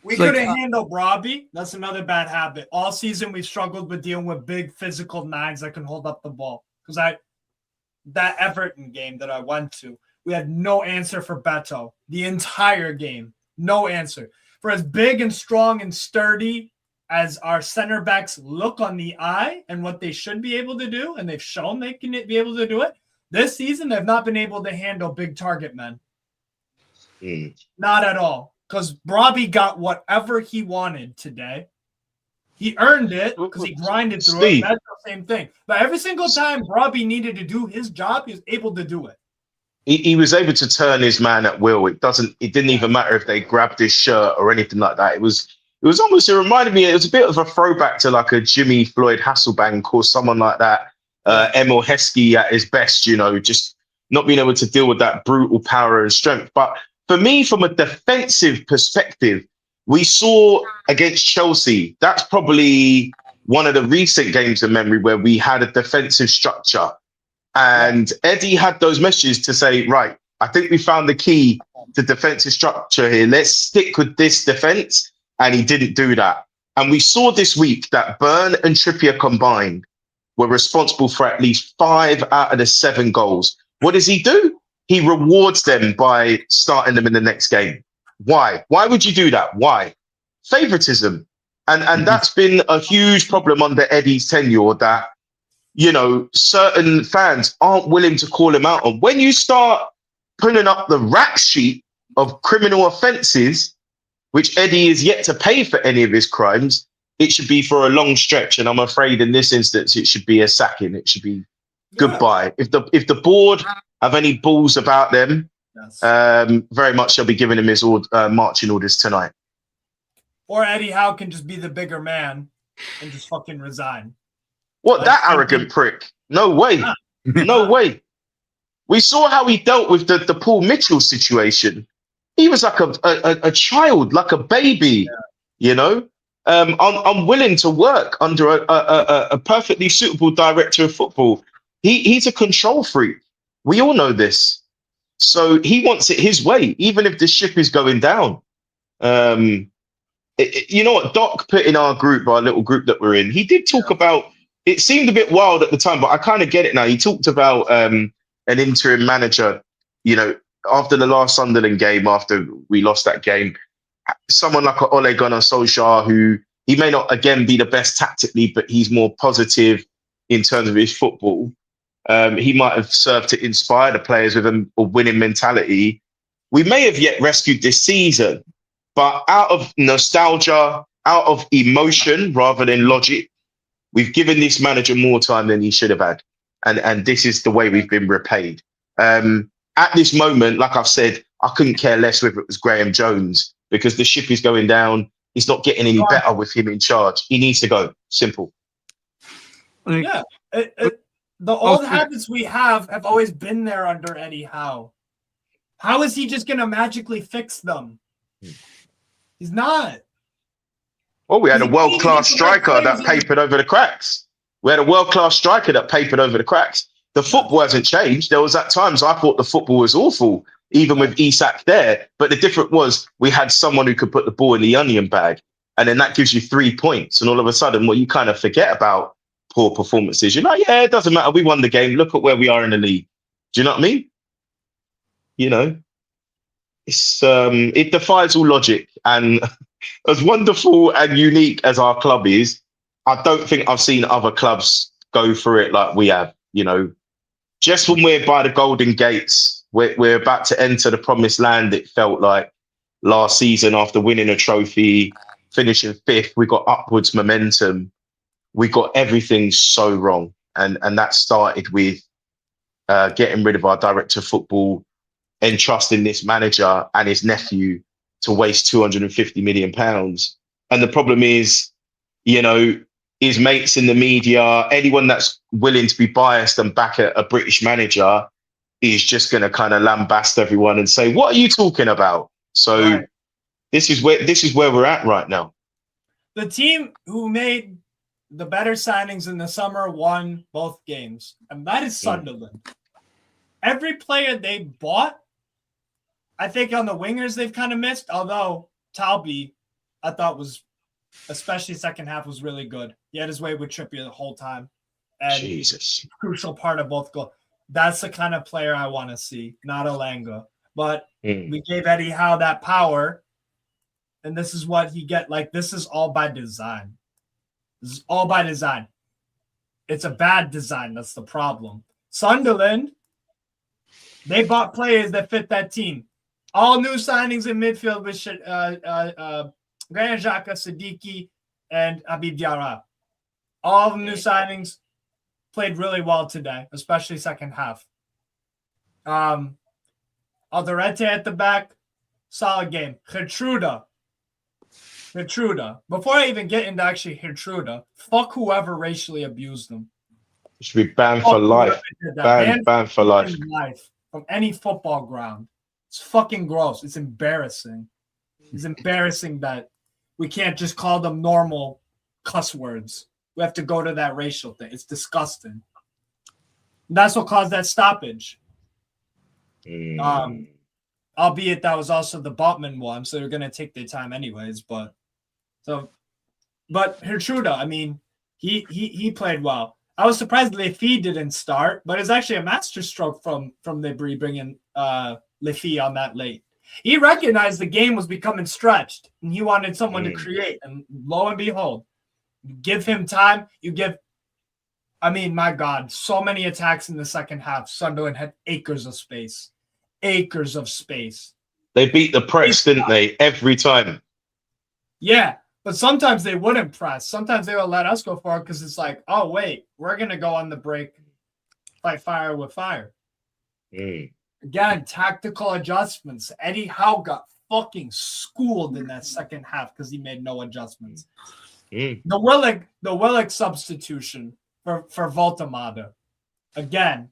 We couldn't handle Robbie. That's another bad habit. All season we've struggled with dealing with big physical nines that can hold up the ball. Because that Everton game that I went to, we had no answer for Beto the entire game. No answer. For as big and strong and sturdy as our center backs look on the eye and what they should be able to do, and they've shown they can be able to do it, this season they've not been able to handle big target men. Not at all. Because Robbie got whatever he wanted today. He earned it because he grinded through it. That's the same thing. But every single time Robbie needed to do his job, he was able to do it. He was able to turn his man at will. It didn't even matter if they grabbed his shirt or anything like that. It was almost, it reminded me, it was a bit of a throwback to like a Jimmy Floyd Hasselbank or someone like that. Emil Heskey at his best, just not being able to deal with that brutal power and strength. But for me, from a defensive perspective, we saw against Chelsea, that's probably one of the recent games of memory where we had a defensive structure. And Eddie had those messages to say, right, I think we found the key to defensive structure here. Let's stick with this defense. And he didn't do that. And we saw this week that Burn and Trippier combined were responsible for at least 5 out of the 7 goals. What does he do? He rewards them by starting them in the next game. Why? Why would you do that? Why? Favoritism. And that's been a huge problem under Eddie's tenure, that, certain fans aren't willing to call him out on. When you start pulling up the rap sheet of criminal offences, which Eddie is yet to pay for any of his crimes, it should be for a long stretch. And I'm afraid in this instance, it should be a sacking. It should be goodbye. If the board have any balls about them, very much they'll be giving him his marching orders tonight. Or Eddie Howe can just be the bigger man and just fucking resign. What, that arrogant prick? No way. No way. We saw how he dealt with the Paul Mitchell situation. He was like a child, like a baby, I'm willing to work under a perfectly suitable director of football. He's a control freak. We all know this. So he wants it his way, even if the ship is going down. You know what Doc put in our little group that we're in? He did talk about, it seemed a bit wild at the time, but I kind of get it now. He talked about an interim manager, after the last Sunderland game, after we lost that game, someone like Ole Gunnar Solskjaer, who he may not, again, be the best tactically, but he's more positive in terms of his football. He might have served to inspire the players with a winning mentality. We may have yet rescued this season, but out of nostalgia, out of emotion rather than logic, we've given this manager more time than he should have had. And this is the way we've been repaid. At this moment, like I've said, I couldn't care less whether it was Graham Jones, because the ship is going down. It's not getting any better with him in charge. He needs to go. Simple. Yeah. The old habits we have always been there under Eddie Howe. How is he just going to magically fix them? He's not. Well, we had a world-class striker that papered over the cracks. The football hasn't changed. There was at times I thought the football was awful, even with Isak there. But the difference was we had someone who could put the ball in the onion bag. And then that gives you 3 points. And all of a sudden, you kind of forget about poor performances. You're like, yeah, it doesn't matter. We won the game. Look at where we are in the league. Do you know what I mean? It's it defies all logic. And as wonderful and unique as our club is, I don't think I've seen other clubs go through it like we have. Just when we're by the golden gates, we're about to enter the promised land, it felt like last season after winning a trophy, finishing 5th, we got upwards momentum. We got everything so wrong. And that started with getting rid of our director of football, entrusting this manager and his nephew to waste £250 million. And the problem is, you know, his mates in the media, anyone that's willing to be biased and back a British manager is just going to kind of lambast everyone and say, "What are you talking about?" So Right. this is where we're at right now. The team who made the better signings in the summer won both games, and that is Sunderland. Every player they bought, I think on the wingers they've kind of missed, although Talby, I thought was, especially second half, was really good. He had his way with Trippier the whole time. And Jesus. Crucial part of both goals. That's the kind of player I want to see, not Elanga. But we gave Eddie Howe that power, and this is what he get. Like, this is all by design. This is all by design. It's a bad design. That's the problem. Sunderland, they bought players that fit that team. All new signings in midfield with Granit Xhaka, Siddiqui, and Habib Diarra. All the new signings played really well today, especially second half. Alderete at the back, solid game. Gertruda. Before I even get into actually Gertruda, fuck whoever racially abused them. Should be banned for life. Banned for life. From any football ground. It's fucking gross. It's embarrassing. It's embarrassing that we can't just call them normal cuss words. We have to go to that racial thing. It's disgusting. And that's what caused that stoppage. Albeit that was also the Botman one, so they're gonna take their time anyways. But Gertruda, I mean, he played well. I was surprised Lefi didn't start, but it's actually a masterstroke from Libri bringing Lefi on that late. He recognized the game was becoming stretched, and he wanted someone to create. And lo and behold, you give him time. I mean, my God, so many attacks in the second half. Sunderland had acres of space. Acres of space. They beat the press, didn't they? Every time. Yeah, but sometimes they wouldn't press. Sometimes they would let us go for it because it's like, oh, wait, we're going to go on the break, fight fire with fire. Again, tactical adjustments. Eddie Howe got fucking schooled in that second half because he made no adjustments. The Willock substitution for Voltemade. Again,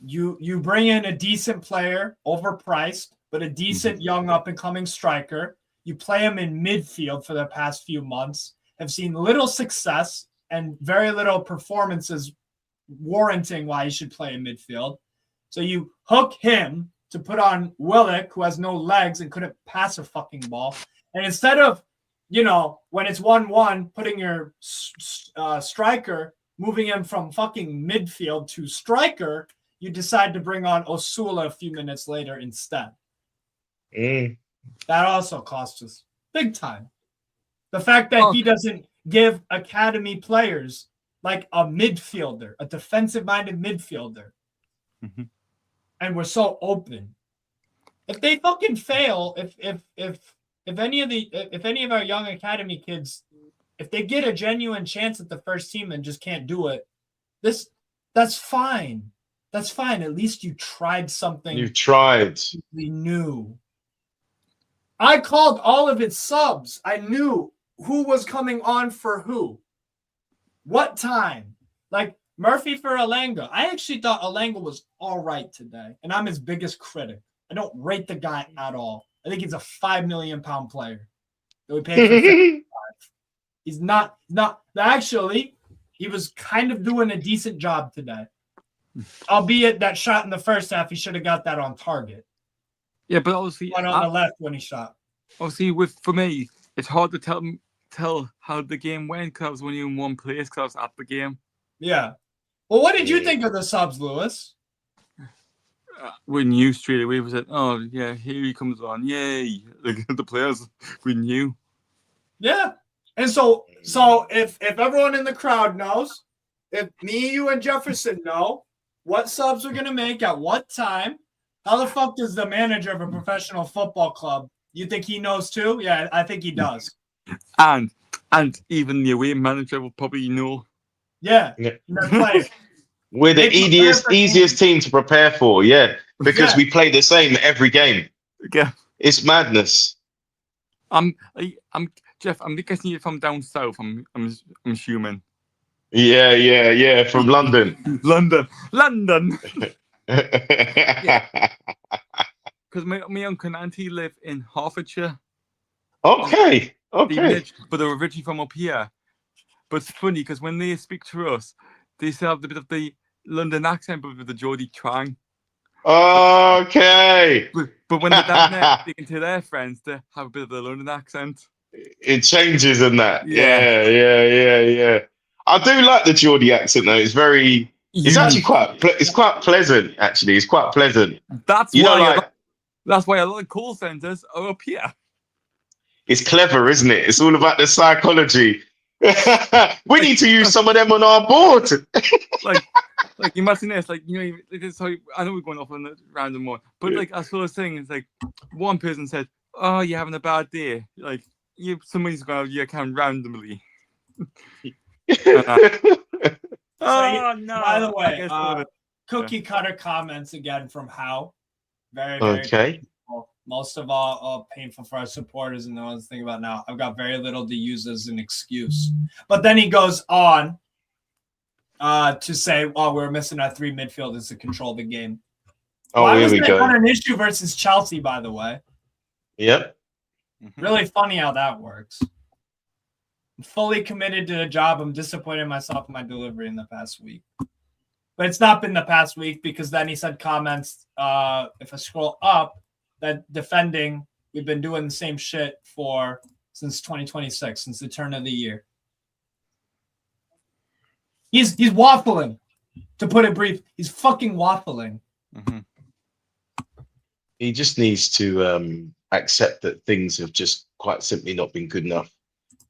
you bring in a decent player, overpriced, but a decent young up-and-coming striker. You play him in midfield for the past few months, have seen little success and very little performances warranting why he should play in midfield. So you hook him to put on Willock, who has no legs and couldn't pass a fucking ball. And instead of, when it's 1-1, putting your striker, moving him from fucking midfield to striker, you decide to bring on Osula a few minutes later instead. That also cost us big time. The fact that he doesn't give academy players like a midfielder, a defensive-minded midfielder, and we're so open. If they fucking fail, if any of our young academy kids, if they get a genuine chance at the first team and just can't do it, that's fine. That's fine. At least you tried something. You tried. We knew. I called all of its subs. I knew who was coming on for who. What time. Like Murphy for Elanga. I actually thought Elanga was all right today. And I'm his biggest critic. I don't rate the guy at all. I think he's a £5 million player that we paid for 55. He's not. Actually, he was kind of doing a decent job today. Albeit that shot in the first half, he should have got that on target. Yeah, but obviously one on the left when he shot. Obviously, for me, it's hard to tell how the game went because I was only in one place because I was at the game. Yeah. Well, what did you think of the subs, Lewis? We knew straight away. We said, "Oh yeah, here he comes on! Yay!" Like the players, we knew. Yeah, and so if everyone in the crowd knows, if me, you, and Jefferson know what subs we're gonna make at what time. How the fuck does the manager of a professional football club? You think he knows too? Yeah, I think he does. And even the away manager will probably know. Yeah. We're the easiest team to prepare for, because we play the same every game. Yeah. It's madness. I'm Jeff. I'm guessing you're from down south. I'm assuming. Yeah. From London. London. Because my uncle and auntie live in Hertfordshire. Okay. But they're originally from up here. But it's funny because when they speak to us, they still have a bit of the London accent, but with the Geordie twang. Okay. But when they're down there speaking to their friends, they have a bit of the London accent. It changes in that. Yeah. Yeah. I do like the Geordie accent though. It's very. It's actually quite. It's quite pleasant. Actually, it's quite pleasant. That's why a lot of call centers are up here. It's clever, isn't it? It's all about the psychology. We need to use some of them on our board. like imagine this, like, you know, this how I know we're going off on a random one, but like I saw a thing. It's like one person said, "Oh, you're having a bad day." Like somebody's going out of your account randomly. Oh no! By the way, cookie cutter comments again from How. Very okay. Painful. Most of all painful for our supporters, and the ones thinking about now. I've got very little to use as an excuse. But then he goes on to say, "Well, we're missing our 3 midfielders to control the game." Oh, here we go. Not an issue versus Chelsea, by the way. Yep. Really funny how that works. I'm fully committed to the job. I'm disappointed in myself in my delivery in the past week. But it's not been the past week because then he said comments, if I scroll up, that defending, we've been doing the same shit since 2026, since the turn of the year. He's waffling, to put it brief. He's fucking waffling. Mm-hmm. He just needs to accept that things have just quite simply not been good enough.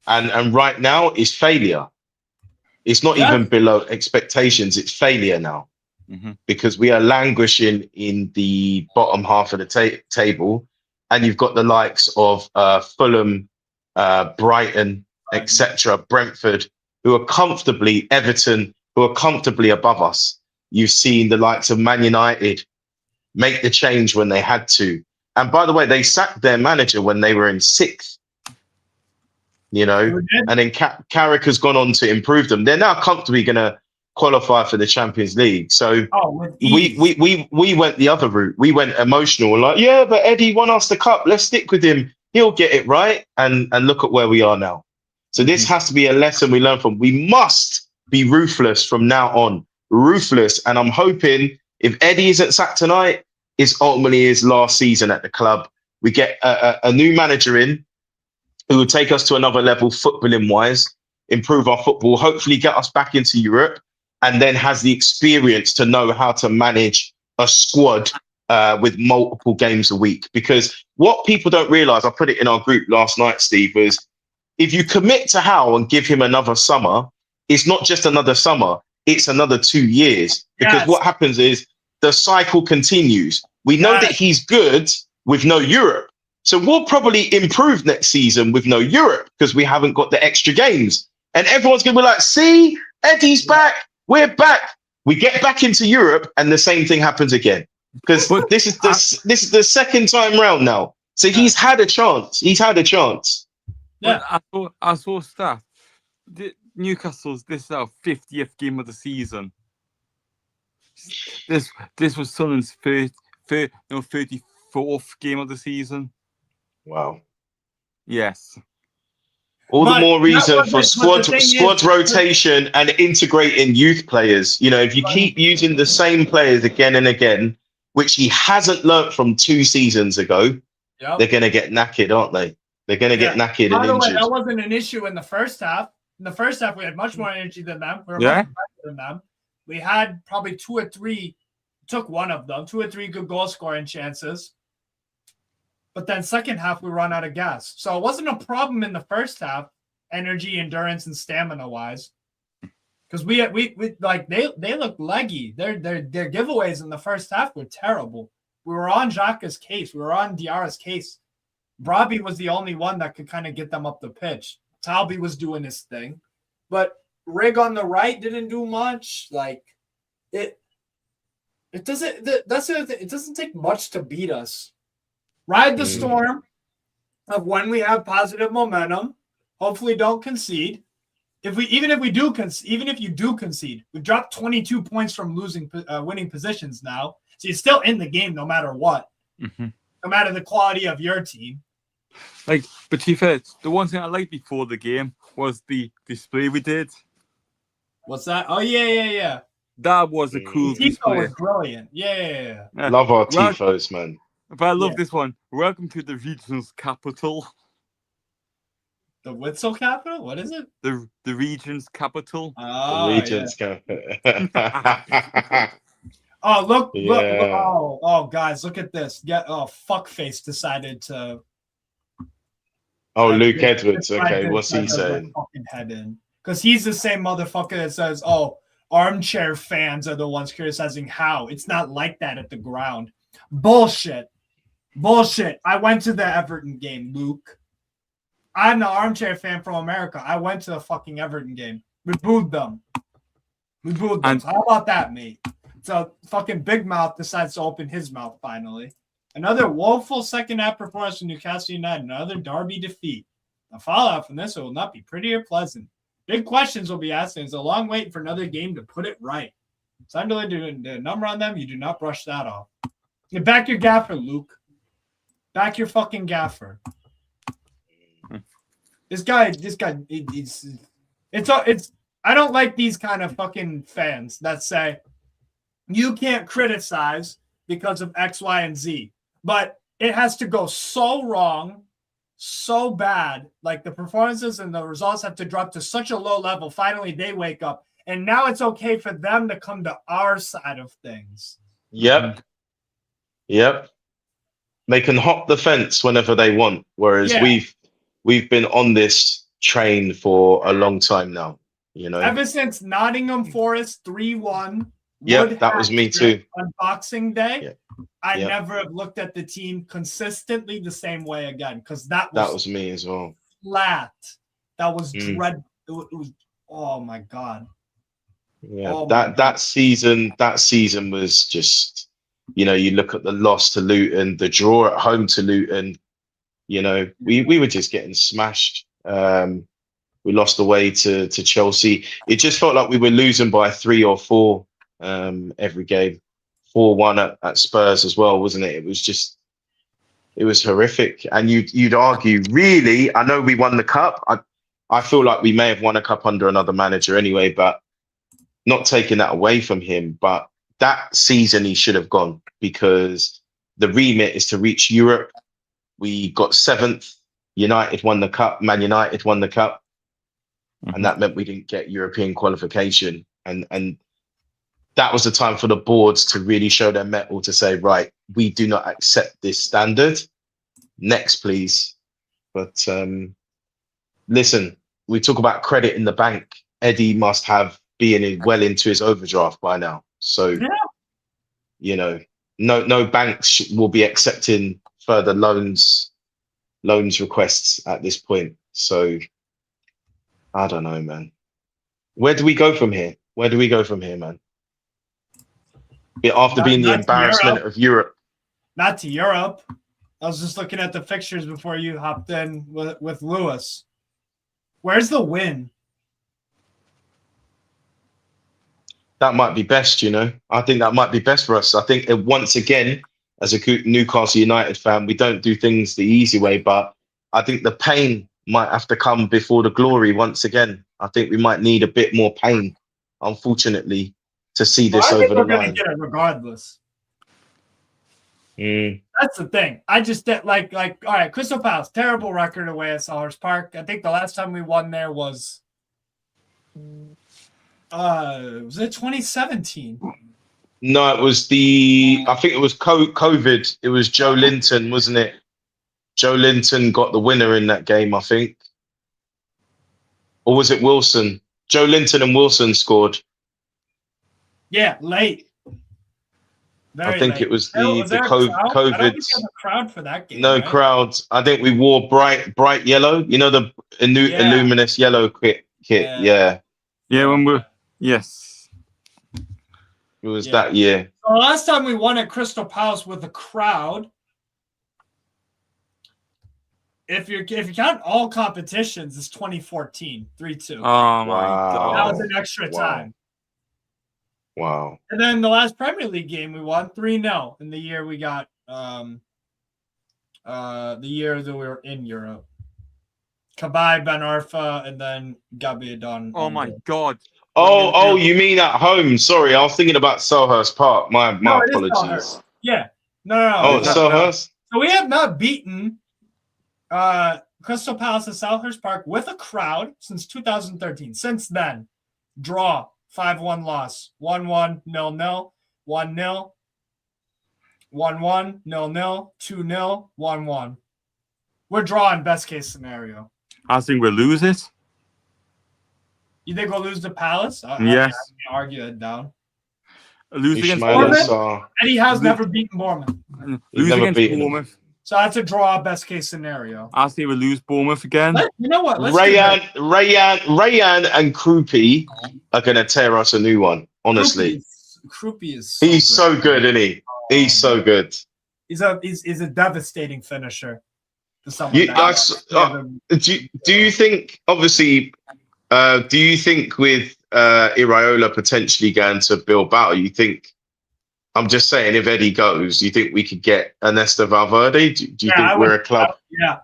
And right now it's failure. It's not even below expectations. It's failure now, because we are languishing in the bottom half of the table, and you've got the likes of Fulham, Brighton, etc., Brentford, who are comfortably, Everton, who are comfortably above us. You've seen the likes of Man United make the change when they had to. And by the way, they sacked their manager when they were in 6th. You know, and then Carrick has gone on to improve them. They're now comfortably going to qualify for the Champions League. So we went the other route. We went emotional, like, yeah, but Eddie won us the cup. Let's stick with him. He'll get it right. And look at where we are now. So this has to be a lesson we learn from. We must be ruthless from now on. Ruthless. And I'm hoping if Eddie isn't sacked tonight, it's ultimately his last season at the club. We get a new manager in who will take us to another level, footballing wise, improve our football, hopefully get us back into Europe, and then has the experience to know how to manage a squad with multiple games a week. Because what people don't realize, I put it in our group last night, Steve, was if you commit to Howe and give him another summer, it's not just another summer, it's another 2 years. Because what happens is the cycle continues. We know that he's good with no Europe. So we'll probably improve next season with no Europe because we haven't got the extra games. And everyone's going to be like, see, Eddie's back. We're back. We get back into Europe and the same thing happens again. Because this is the second time round now. So he's had a chance. He's had a chance. Yeah. I saw stats. Newcastle's, this is our 50th game of the season. This was Sunderland's 34th game of the season. Wow. Yes. All the more reason for squad rotation and integrating youth players. You know, if you keep using the same players again and again, which he hasn't learnt from 2 seasons ago, they're going to get knackered, aren't they? They're going to get knackered and injured. That wasn't an issue in the first half. In the first half, we had much more energy than them. We were much better than them. We had probably 2 or 3, took one of them, 2 or 3 good goal scoring chances. But then second half, we run out of gas. So it wasn't a problem in the first half, energy, endurance, and stamina wise. Because we like they looked leggy. Their giveaways in the first half were terrible. We were on Xhaka's case. We were on Diarra's case. Robbie was the only one that could kind of get them up the pitch. Talby was doing his thing. But Rig on the right didn't do much. Like it doesn't take much to beat us. Ride the storm of when we have positive momentum. Hopefully, don't concede. Even if you do concede, we've dropped 22 points from winning positions now. So you're still in the game no matter what, no matter the quality of your team. Like, but to be fair, the one thing I liked before the game was the display we did. What's that? Oh yeah. That was a cool display. Was brilliant. Yeah. Love our tifos, man. But I love this one. Welcome to the region's capital. The Witzel capital? What is it? The region's capital. Oh, the region's capital. Oh, look. Oh, guys, look at this. Fuckface decided to. Oh, Luke Edwards. Okay, what's he saying? Fucking head in. Because he's the same motherfucker that says, armchair fans are the ones criticizing how. It's not like that at the ground. Bullshit. I went to the Everton game, Luke. I'm the armchair fan from America. I went to the fucking Everton game. We booed them. So how about that, mate? So fucking Big Mouth decides to open his mouth finally. Another woeful second half performance from Newcastle United. Another derby defeat. The fallout from this will not be pretty or pleasant. Big questions will be asked, and it's a long wait for another game to put it right. Sunderland doing the number on them. You do not brush that off. You back your gaffer, Luke. Back your fucking gaffer. This guy, it's. I don't like these kind of fucking fans that say you can't criticize because of X, Y, and Z, but it has to go so wrong, so bad. Like the performances and the results have to drop to such a low level. Finally, they wake up, and now it's okay for them to come to our side of things. Yep. They can hop the fence whenever they want, whereas we've been on this train for a long time now. You know, ever since Nottingham Forest 3-1. Yep, that was me too. On Boxing Day, yep. I never have looked at the team consistently the same way again because that was me as well. Flat. That was dreadful. It was. Oh my god. Yeah, that season was just. You know, you look at the loss to Luton, the draw at home to Luton. You know, we were just getting smashed. We lost away to Chelsea. It just felt like we were losing by 3 or 4 every game. 4-1 at Spurs as well, wasn't it? It was horrific. And you'd argue, really, I know we won the cup. I feel like we may have won a cup under another manager anyway, but not taking that away from him. But that season he should have gone because the remit is to reach Europe. We got 7th. United won the cup. Man United won the cup. And that meant we didn't get European qualification. And that was the time for the boards to really show their mettle to say, right, we do not accept this standard. Next, please. But listen, we talk about credit in the bank. Eddie must have been well into his overdraft by now. So, you know, no banks will be accepting further loans requests at this point. So, I don't know, man. Where do we go from here? Man? After being the embarrassment of Europe. Not to Europe. I was just looking at the fixtures before you hopped in with Lewis. Where's the win? That might be best, you know. I think that might be best for us. I think once again, as a Newcastle United fan, we don't do things the easy way, but I think the pain might have to come before the glory once again. I think we might need a bit more pain, unfortunately, to see this over the line. We're going to get it regardless. That's the thing. I just did like, all right, Crystal Palace, terrible record away at Selhurst Park. I think the last time we won there was it 2017? No, it was I think it was COVID. It was Joe Linton, wasn't it? Joe Linton got the winner in that game, I think. Or was it Wilson? Joe Linton and Wilson scored. Yeah, late. I think it was the COVID. I don't think there was a crowd for that game. No right? crowds. I think we wore bright yellow. You know, the luminous yellow kit. Yeah. Yeah, yes. It was that year. So last time we won at Crystal Palace with a crowd if you count all competitions, it's 2014, 3-2. Oh my Wow. That god. was an extra Wow. time. Wow. And then the last Premier League game we won 3-0 in the year we got the year that we were in Europe. Kabay, Ben Arfa, and then Gabi Don. Oh my god. Oh, you mean at home? Sorry, I was thinking about Selhurst Park. My No, it is apologies. Selhurst. Yeah. No. Oh, it's it's not. Selhurst? So we have not beaten Crystal Palace at Selhurst Park with a crowd since 2013. Since then, draw, 5-1 loss, 1-1, 0-0, 1-0, 1-1, 0-0, 2-0, 1-1. We're drawing best case scenario. I think we'll lose it. You think we'll lose to Palace? Yes. I argue it down. Lose against Ismail Bournemouth? Bournemouth. Sarr. Eddie Howe's never beaten Bournemouth. Lose never against beaten them. Bournemouth. So that's a draw, best case scenario. I think we'll lose Bournemouth again. You know what? Let's do Rayan and Krupi are going to tear us a new one, honestly. Krupi is He's so good, isn't he? He's so good. He's a devastating finisher. To someone You, that- do you think, obviously, do you think with Iraola potentially going to Bilbao, you think, I'm just saying, if Eddie goes, do you think we could get Ernesto Valverde? Do you think we're a club?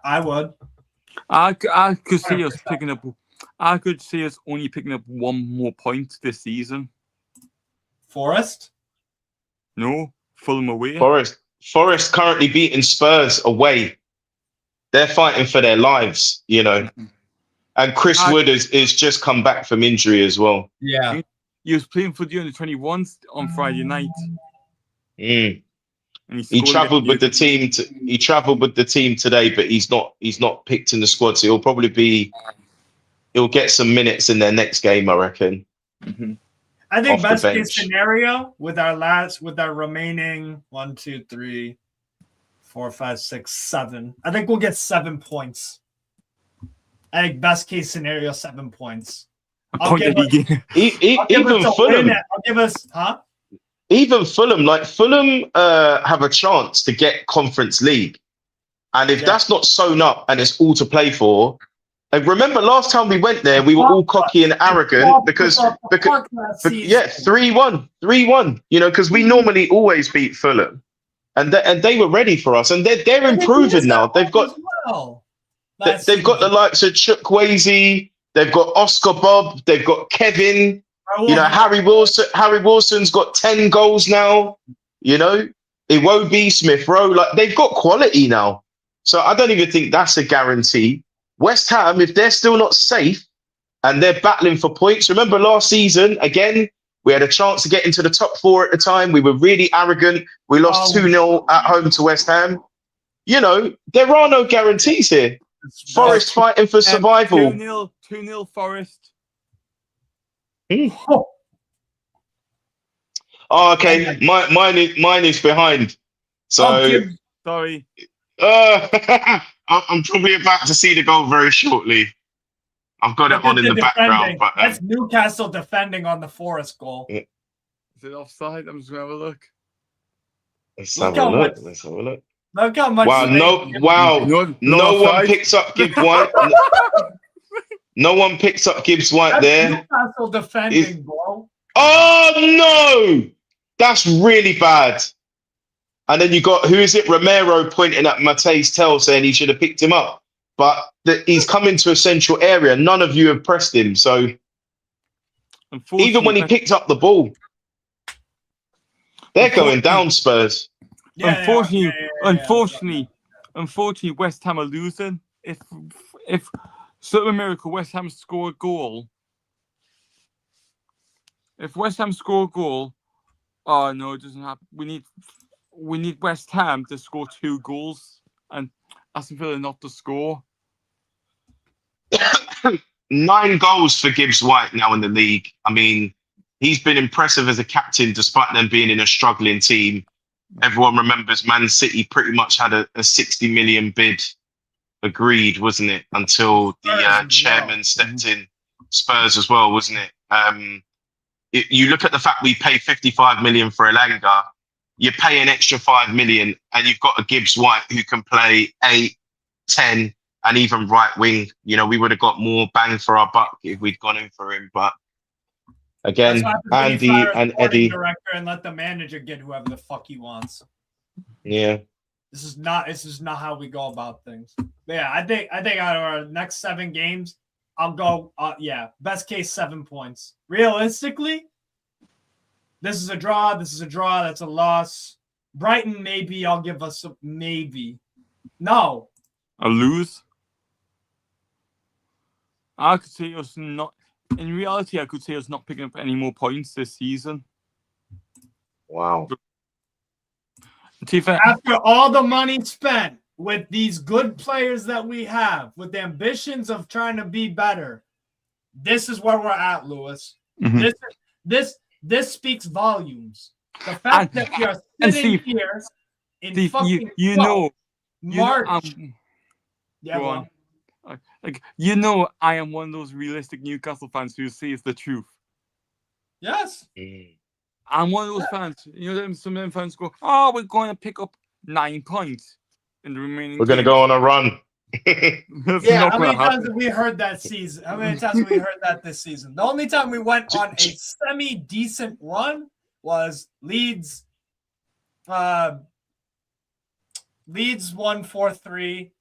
I would. I could see us picking up. I could see us only picking up one more point this season. Forest? No, Fulham away. Forest currently beating Spurs away. They're fighting for their lives, you know. And Chris Wood is just come back from injury as well. Yeah. He was playing for the under-21s on Friday night. Mm. And He travelled with the team. He travelled with the team today, but he's not picked in the squad. So he'll get some minutes in their next game, I reckon. Mm-hmm. I think Off the best case bench. scenario with our remaining 1, 2, 3, 4, 5, 6, 7. I think we'll get 7 points. I think best case scenario 7 points. Even Fulham. Even Fulham, have a chance to get Conference League, and if that's not sewn up and it's all to play for. And remember, last time we went there, we were all cocky and arrogant because 3-1, you know, because we normally always beat Fulham, and they were ready for us, and they're improving now. They've got the likes of Chukwueze, they've got Oscar Bob, they've got Kevin, you know, Harry Wilson's got 10 goals now, you know, Iwobi, Smith Rowe, like they've got quality now. So I don't even think that's a guarantee. West Ham, if they're still not safe and they're battling for points, remember last season, again, we had a chance to get into the top 4 at the time. We were really arrogant. We lost 2-0 at home to West Ham. You know, there are no guarantees here. Forest fighting for survival. 2-0 Forest. Oh, okay. Mine is behind. So sorry. I'm probably about to see the goal very shortly. I've got it on in the background. But that's Newcastle defending on the Forest goal. Is it offside? I'm just gonna have a look. Let's have a look. Look how much. No one picks up Gibbs White. No one picks up Gibbs White there. Newcastle defending, bro. Oh no, that's really bad. And then you got, who is it? Romero pointing at Mate's tail saying he should have picked him up. But he's come into a central area. None of you have pressed him. So even when he picked up the ball, they're going down, Spurs. Unfortunately, West Ham are losing. If certain miracle West Ham score a goal, oh no, it doesn't happen. We need West Ham to score 2 goals and Aston Villa not to score. 9 goals for Gibbs White now in the league. I mean, he's been impressive as a captain despite them being in a struggling team. Everyone remembers Man City pretty much had a 60 million bid agreed, wasn't it? Until the chairman stepped in. Spurs as well, wasn't it? You look at the fact we pay 55 million for Elanga. You pay an extra 5 million and you've got a Gibbs White who can play 8, 10 and even right wing. You know, we would have got more bang for our buck if we'd gone in for him. But again, Andy and Eddie director and let the manager get whoever the fuck he wants. Yeah. This is not how we go about things. But yeah, I think out of our next 7 games, I'll go best case 7 points. Realistically, this is a draw, that's a loss. Brighton, maybe I'll give us a maybe. No. A lose? I could say us not in reality, I could say us not picking up any more points this season. Wow. After all the money spent with these good players that we have, with the ambitions of trying to be better, this is where we're at, Lewis. Mm-hmm. This speaks volumes. The fact that we are sitting here in Steve, fucking March. I am one of those realistic Newcastle fans who say it's the truth. Yes. I'm one of those fans. You know, some of them fans go, "Oh, we're going to pick up 9 points in the remaining. We're going to go on a run." Yeah, how many times have we heard that season? How many times have we heard that this season? The only time we went on a semi-decent run was Leeds. Leeds won 4-3.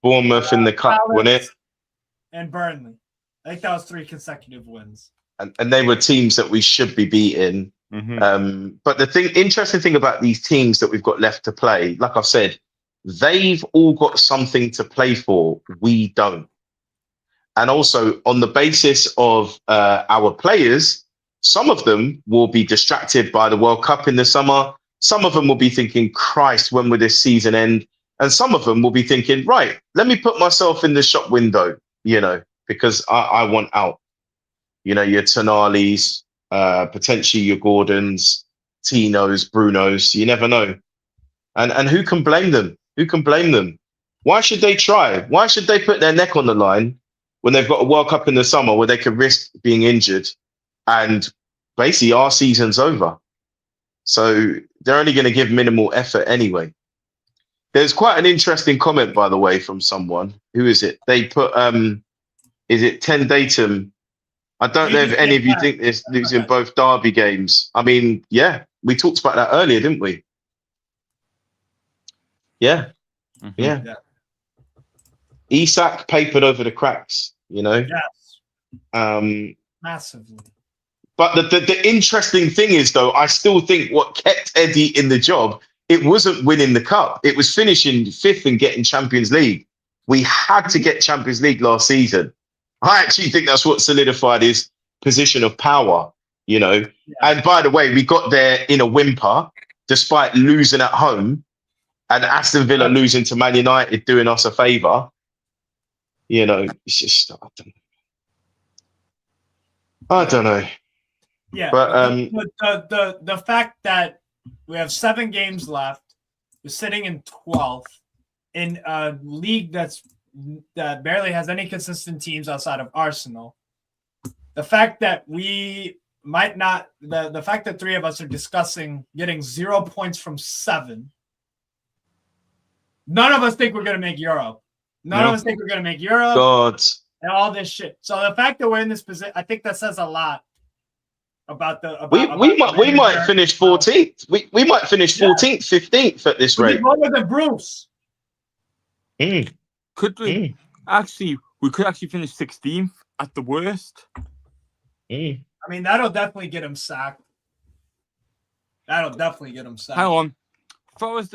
Bournemouth in the cup, wasn't it? And Burnley. I think that was 3 consecutive wins. And they were teams that we should be beating. Mm-hmm. But the interesting thing about these teams that we've got left to play, like I've said, they've all got something to play for. We don't. And also on the basis of our players, some of them will be distracted by the World Cup in the summer. Some of them will be thinking, Christ, when will this season end? And some of them will be thinking, right, let me put myself in the shop window, because I want out. Your Tonali's, potentially your Gordons, Tinos, Brunos, you never know. And who can blame them? Who can blame them? Why should they try? Why should they put their neck on the line when they've got a World Cup in the summer where they could risk being injured and basically our season's over? So they're only going to give minimal effort anyway. There's quite an interesting comment, by the way, from someone. Who is it? They put, is it 10 datum? I don't know if any of you think this losing both derby games. I mean, yeah, we talked about that earlier, didn't we? Yeah. Mm-hmm. Yeah. Isak papered over the cracks, Yes. Massively. But the interesting thing is, though, I still think what kept Eddie in the job, it wasn't winning the cup. It was finishing 5th and getting Champions League. We had to get Champions League last season. I actually think that's what solidified his position of power, Yeah. And by the way, we got there in a whimper, despite losing at home, and Aston Villa losing to Man United, doing us a favour. It's just, I don't know. Yeah, but the fact that we have 7 games left, we're sitting in 12th in a league that barely has any consistent teams outside of Arsenal. The fact that we might not, the fact that 3 of us are discussing getting 0 points from 7. None of us think we're going to make Europe. None of us think we're going to make Europe. God. And all this shit. So the fact that we're in this position, I think that says a lot about the. We might finish 14th. We might finish 14th, 15th at this rate. Lower than Bruce. Could we actually? We could actually finish 16th at the worst. I mean, that'll definitely get him sacked. Hang on. Forest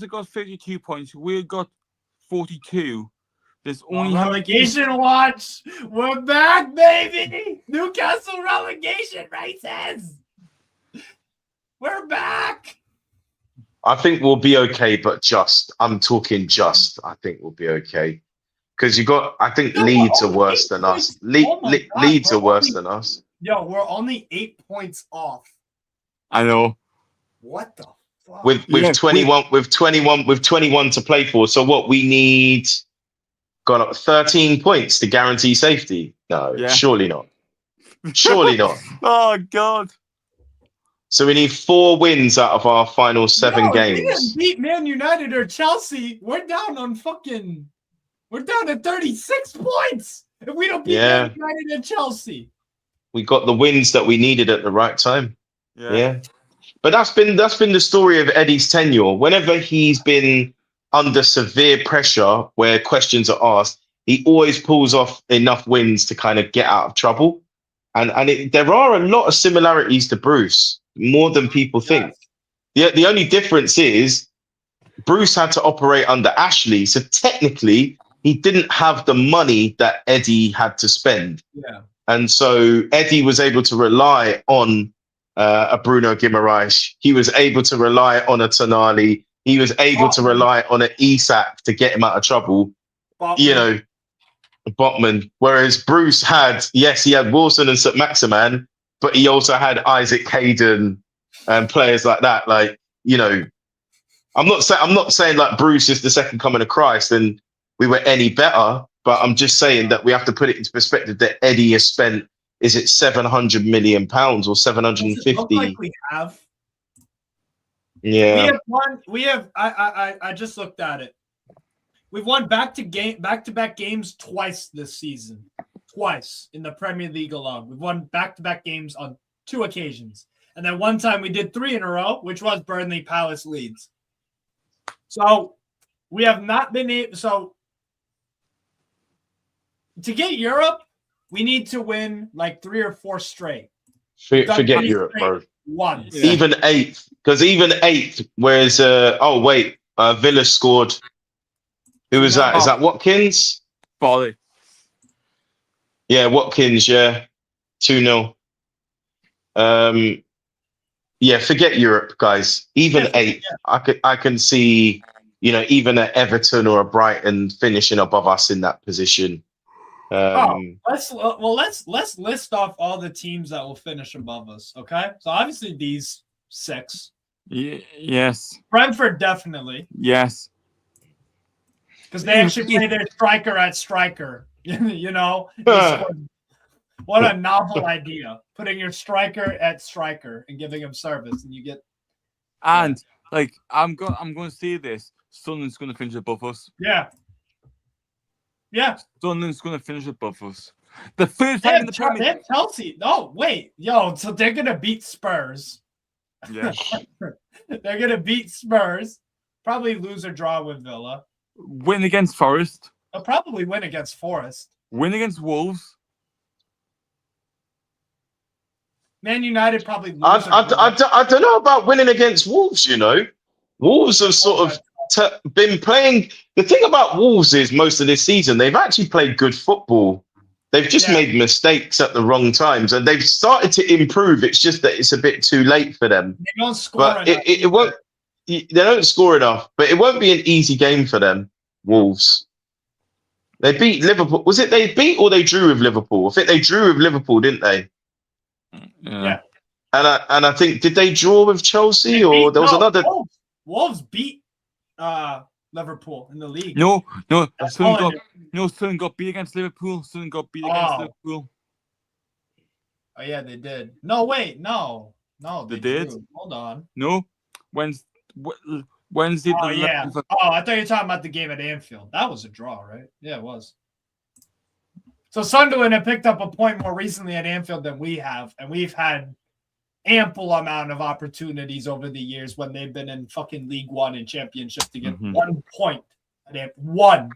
got 32 points. We got 42. There's only relegation watch. We're back, baby. Newcastle relegation races. We're back. I think we'll be okay, but I'm talking just. I think we'll be okay. Because I think Leeds are worse than us. Leeds are worse than us. Yo, we're only 8 points off. I know. What the fuck? With 21 to play for. So what we need? Got up 13 points to guarantee safety. No, surely not. Surely not. Oh God. So we need 4 wins out of our final 7 games. We didn't beat Man United or Chelsea. We're down on fucking. We're down to 36 points if we don't beat Man United and Chelsea. We got the wins that we needed at the right time. Yeah. But that's been the story of Eddie's tenure. Whenever he's been under severe pressure where questions are asked, he always pulls off enough wins to kind of get out of trouble. And there are a lot of similarities to Bruce, more than people think. The only difference is Bruce had to operate under Ashley. So technically, he didn't have the money that Eddie had to spend. Yeah. And so Eddie was able to rely on a Bruno Guimaraes. He was able to rely on a Tonali. He was able to rely on an Isak to get him out of trouble. Botman. Whereas Bruce he had Wilson and St. Maximan, but he also had Isaac Hayden and players like that. Like, I'm not saying like Bruce is the second coming of Christ and we were any better, but I'm just saying that we have to put it into perspective that Eddie has spent, is it £700 million or 750? Look like we have. Yeah. I just looked at it. We've won back-to-back games twice this season. Twice in the Premier League alone. We've won back-to-back games on 2 occasions. And then one time we did 3 in a row, which was Burnley, Palace, Leeds. So we have not been able. So to get Europe, we need to win like 3 or 4 straight. Forget Europe, bro. Once. Yeah. Even 8th. Because even 8th, whereas, Villa scored. Who was that? Is that Watkins? Folly. Yeah, Watkins, 2-0. Forget Europe, guys. Even 8th. I can see, even an Everton or a Brighton finishing above us in that position. Let's list off all the teams that will finish above us. Okay, so obviously these 6. Yes. Brentford definitely. Yes. Because they actually play their striker at striker. What a novel idea! Putting your striker at striker and giving him service, and you get. And I'm going to say this: Sunderland's going to finish above us. Yeah. Yeah. Sunderland's going to finish above us. The first time in the Premier League. Chelsea. Oh wait, so they're going to beat Spurs. Yeah. They're going to beat Spurs. Probably lose or draw with Villa. Win against Forest. They'll probably win against Forest. Win against Wolves. Man United probably lose. I don't know about winning against Wolves, Wolves have sort of been playing. The thing about Wolves is most of this season, they've actually played good football. They've just made mistakes at the wrong times and they've started to improve. It's just that it's a bit too late for them. They don't score enough. It won't. They don't score enough, but it won't be an easy game for them, Wolves. They beat Liverpool. Was it they beat or they drew with Liverpool? I think they drew with Liverpool, didn't they? Yeah. And I think, did they draw with Chelsea there was another? Wolves beat Liverpool in the league. No. Sunderland got beat against Liverpool. Sunderland got beat against Liverpool. Oh yeah, they did. No, wait, no, they did. Drew. Hold on. No, Wednesday. Oh yeah. Oh, I thought you were talking about the game at Anfield. That was a draw, right? Yeah, it was. So Sunderland have picked up a point more recently at Anfield than we have, and we've had ample amount of opportunities over the years when they've been in fucking League One and Championship to get 1 point. One.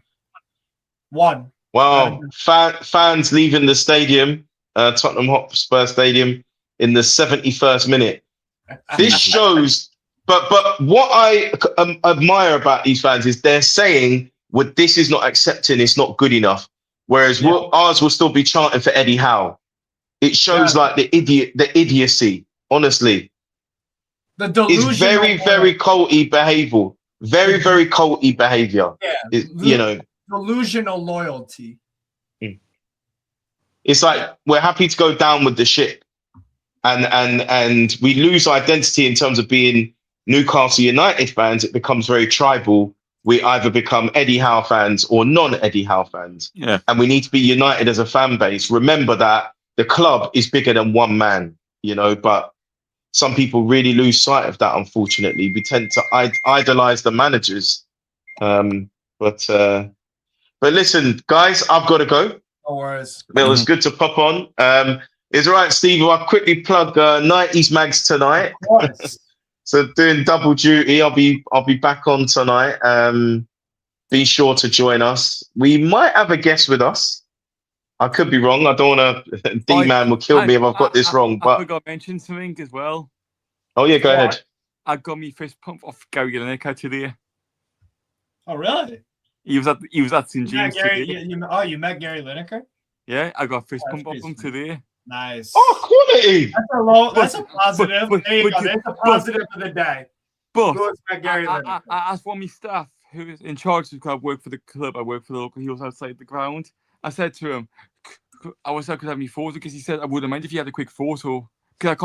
Wow. Fans leaving the stadium, Tottenham Hotspur Stadium, in the 71st minute. This shows, but what I admire about these fans is they're saying, well, this is not accepting, it's not good enough. Whereas ours will still be chanting for Eddie Howe. It shows like the idiocy, honestly. The delusional. It's very, very culty behavior. Very, very culty behavior. Yeah. Delusional loyalty. It's like we're happy to go down with the ship. And we lose identity in terms of being Newcastle United fans. It becomes very tribal. We either become Eddie Howe fans or non-Eddie Howe fans. Yeah. And we need to be united as a fan base. Remember that the club is bigger than one man, but some people really lose sight of that, unfortunately. We tend to idolize the managers. But But listen, guys, I've got to go. No worries. It was good to pop on. It's all right, Steve. I'll quickly plug 90s Mags tonight. Of course. So doing double duty. I'll be back on tonight. Be sure to join us. We might have a guest with us. I could be wrong. I don't want to. D-Man will kill me if I've got this wrong. But I forgot to mention something as well. Oh yeah, go ahead. I got me fist pump off Gary Lineker today. Oh really? He was at St. James today. You met Gary Lineker? Yeah, I got a fist pump off him today. Nice. Oh, quality. That's a positive. There you go. That's a positive of the day. But I asked one of my staff who is in charge of the club, work for the club, I work for the local heels outside the ground. I said to him, I was like, could I have my photo? Because he said, I wouldn't mind if you had a quick photo. Because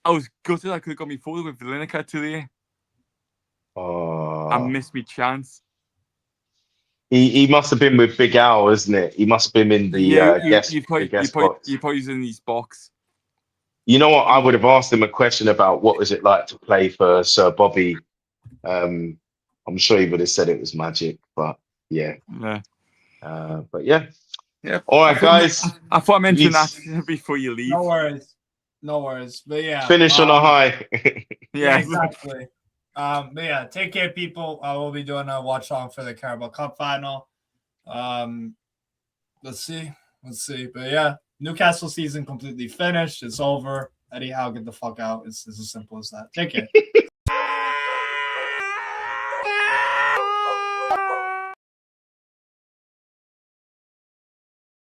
I was gutted I could have got my photo with Lineker today. I missed my chance. He must have been with Big Al, isn't it? He must have been in the guest box. You probably in his box. You know what? I would have asked him a question about what was it like to play for Sir Bobby. I'm sure he would have said it was magic, but yeah. But yeah. All right, guys. I thought I mentioned that before you leave. No worries. But yeah. Finish on a high. Yeah, exactly. But yeah, take care, people. We'll be doing a watch on for the Carabao Cup final. Let's see. But yeah, Newcastle season completely finished. It's over. Eddie Howe, get the fuck out. It's as simple as that. Take care.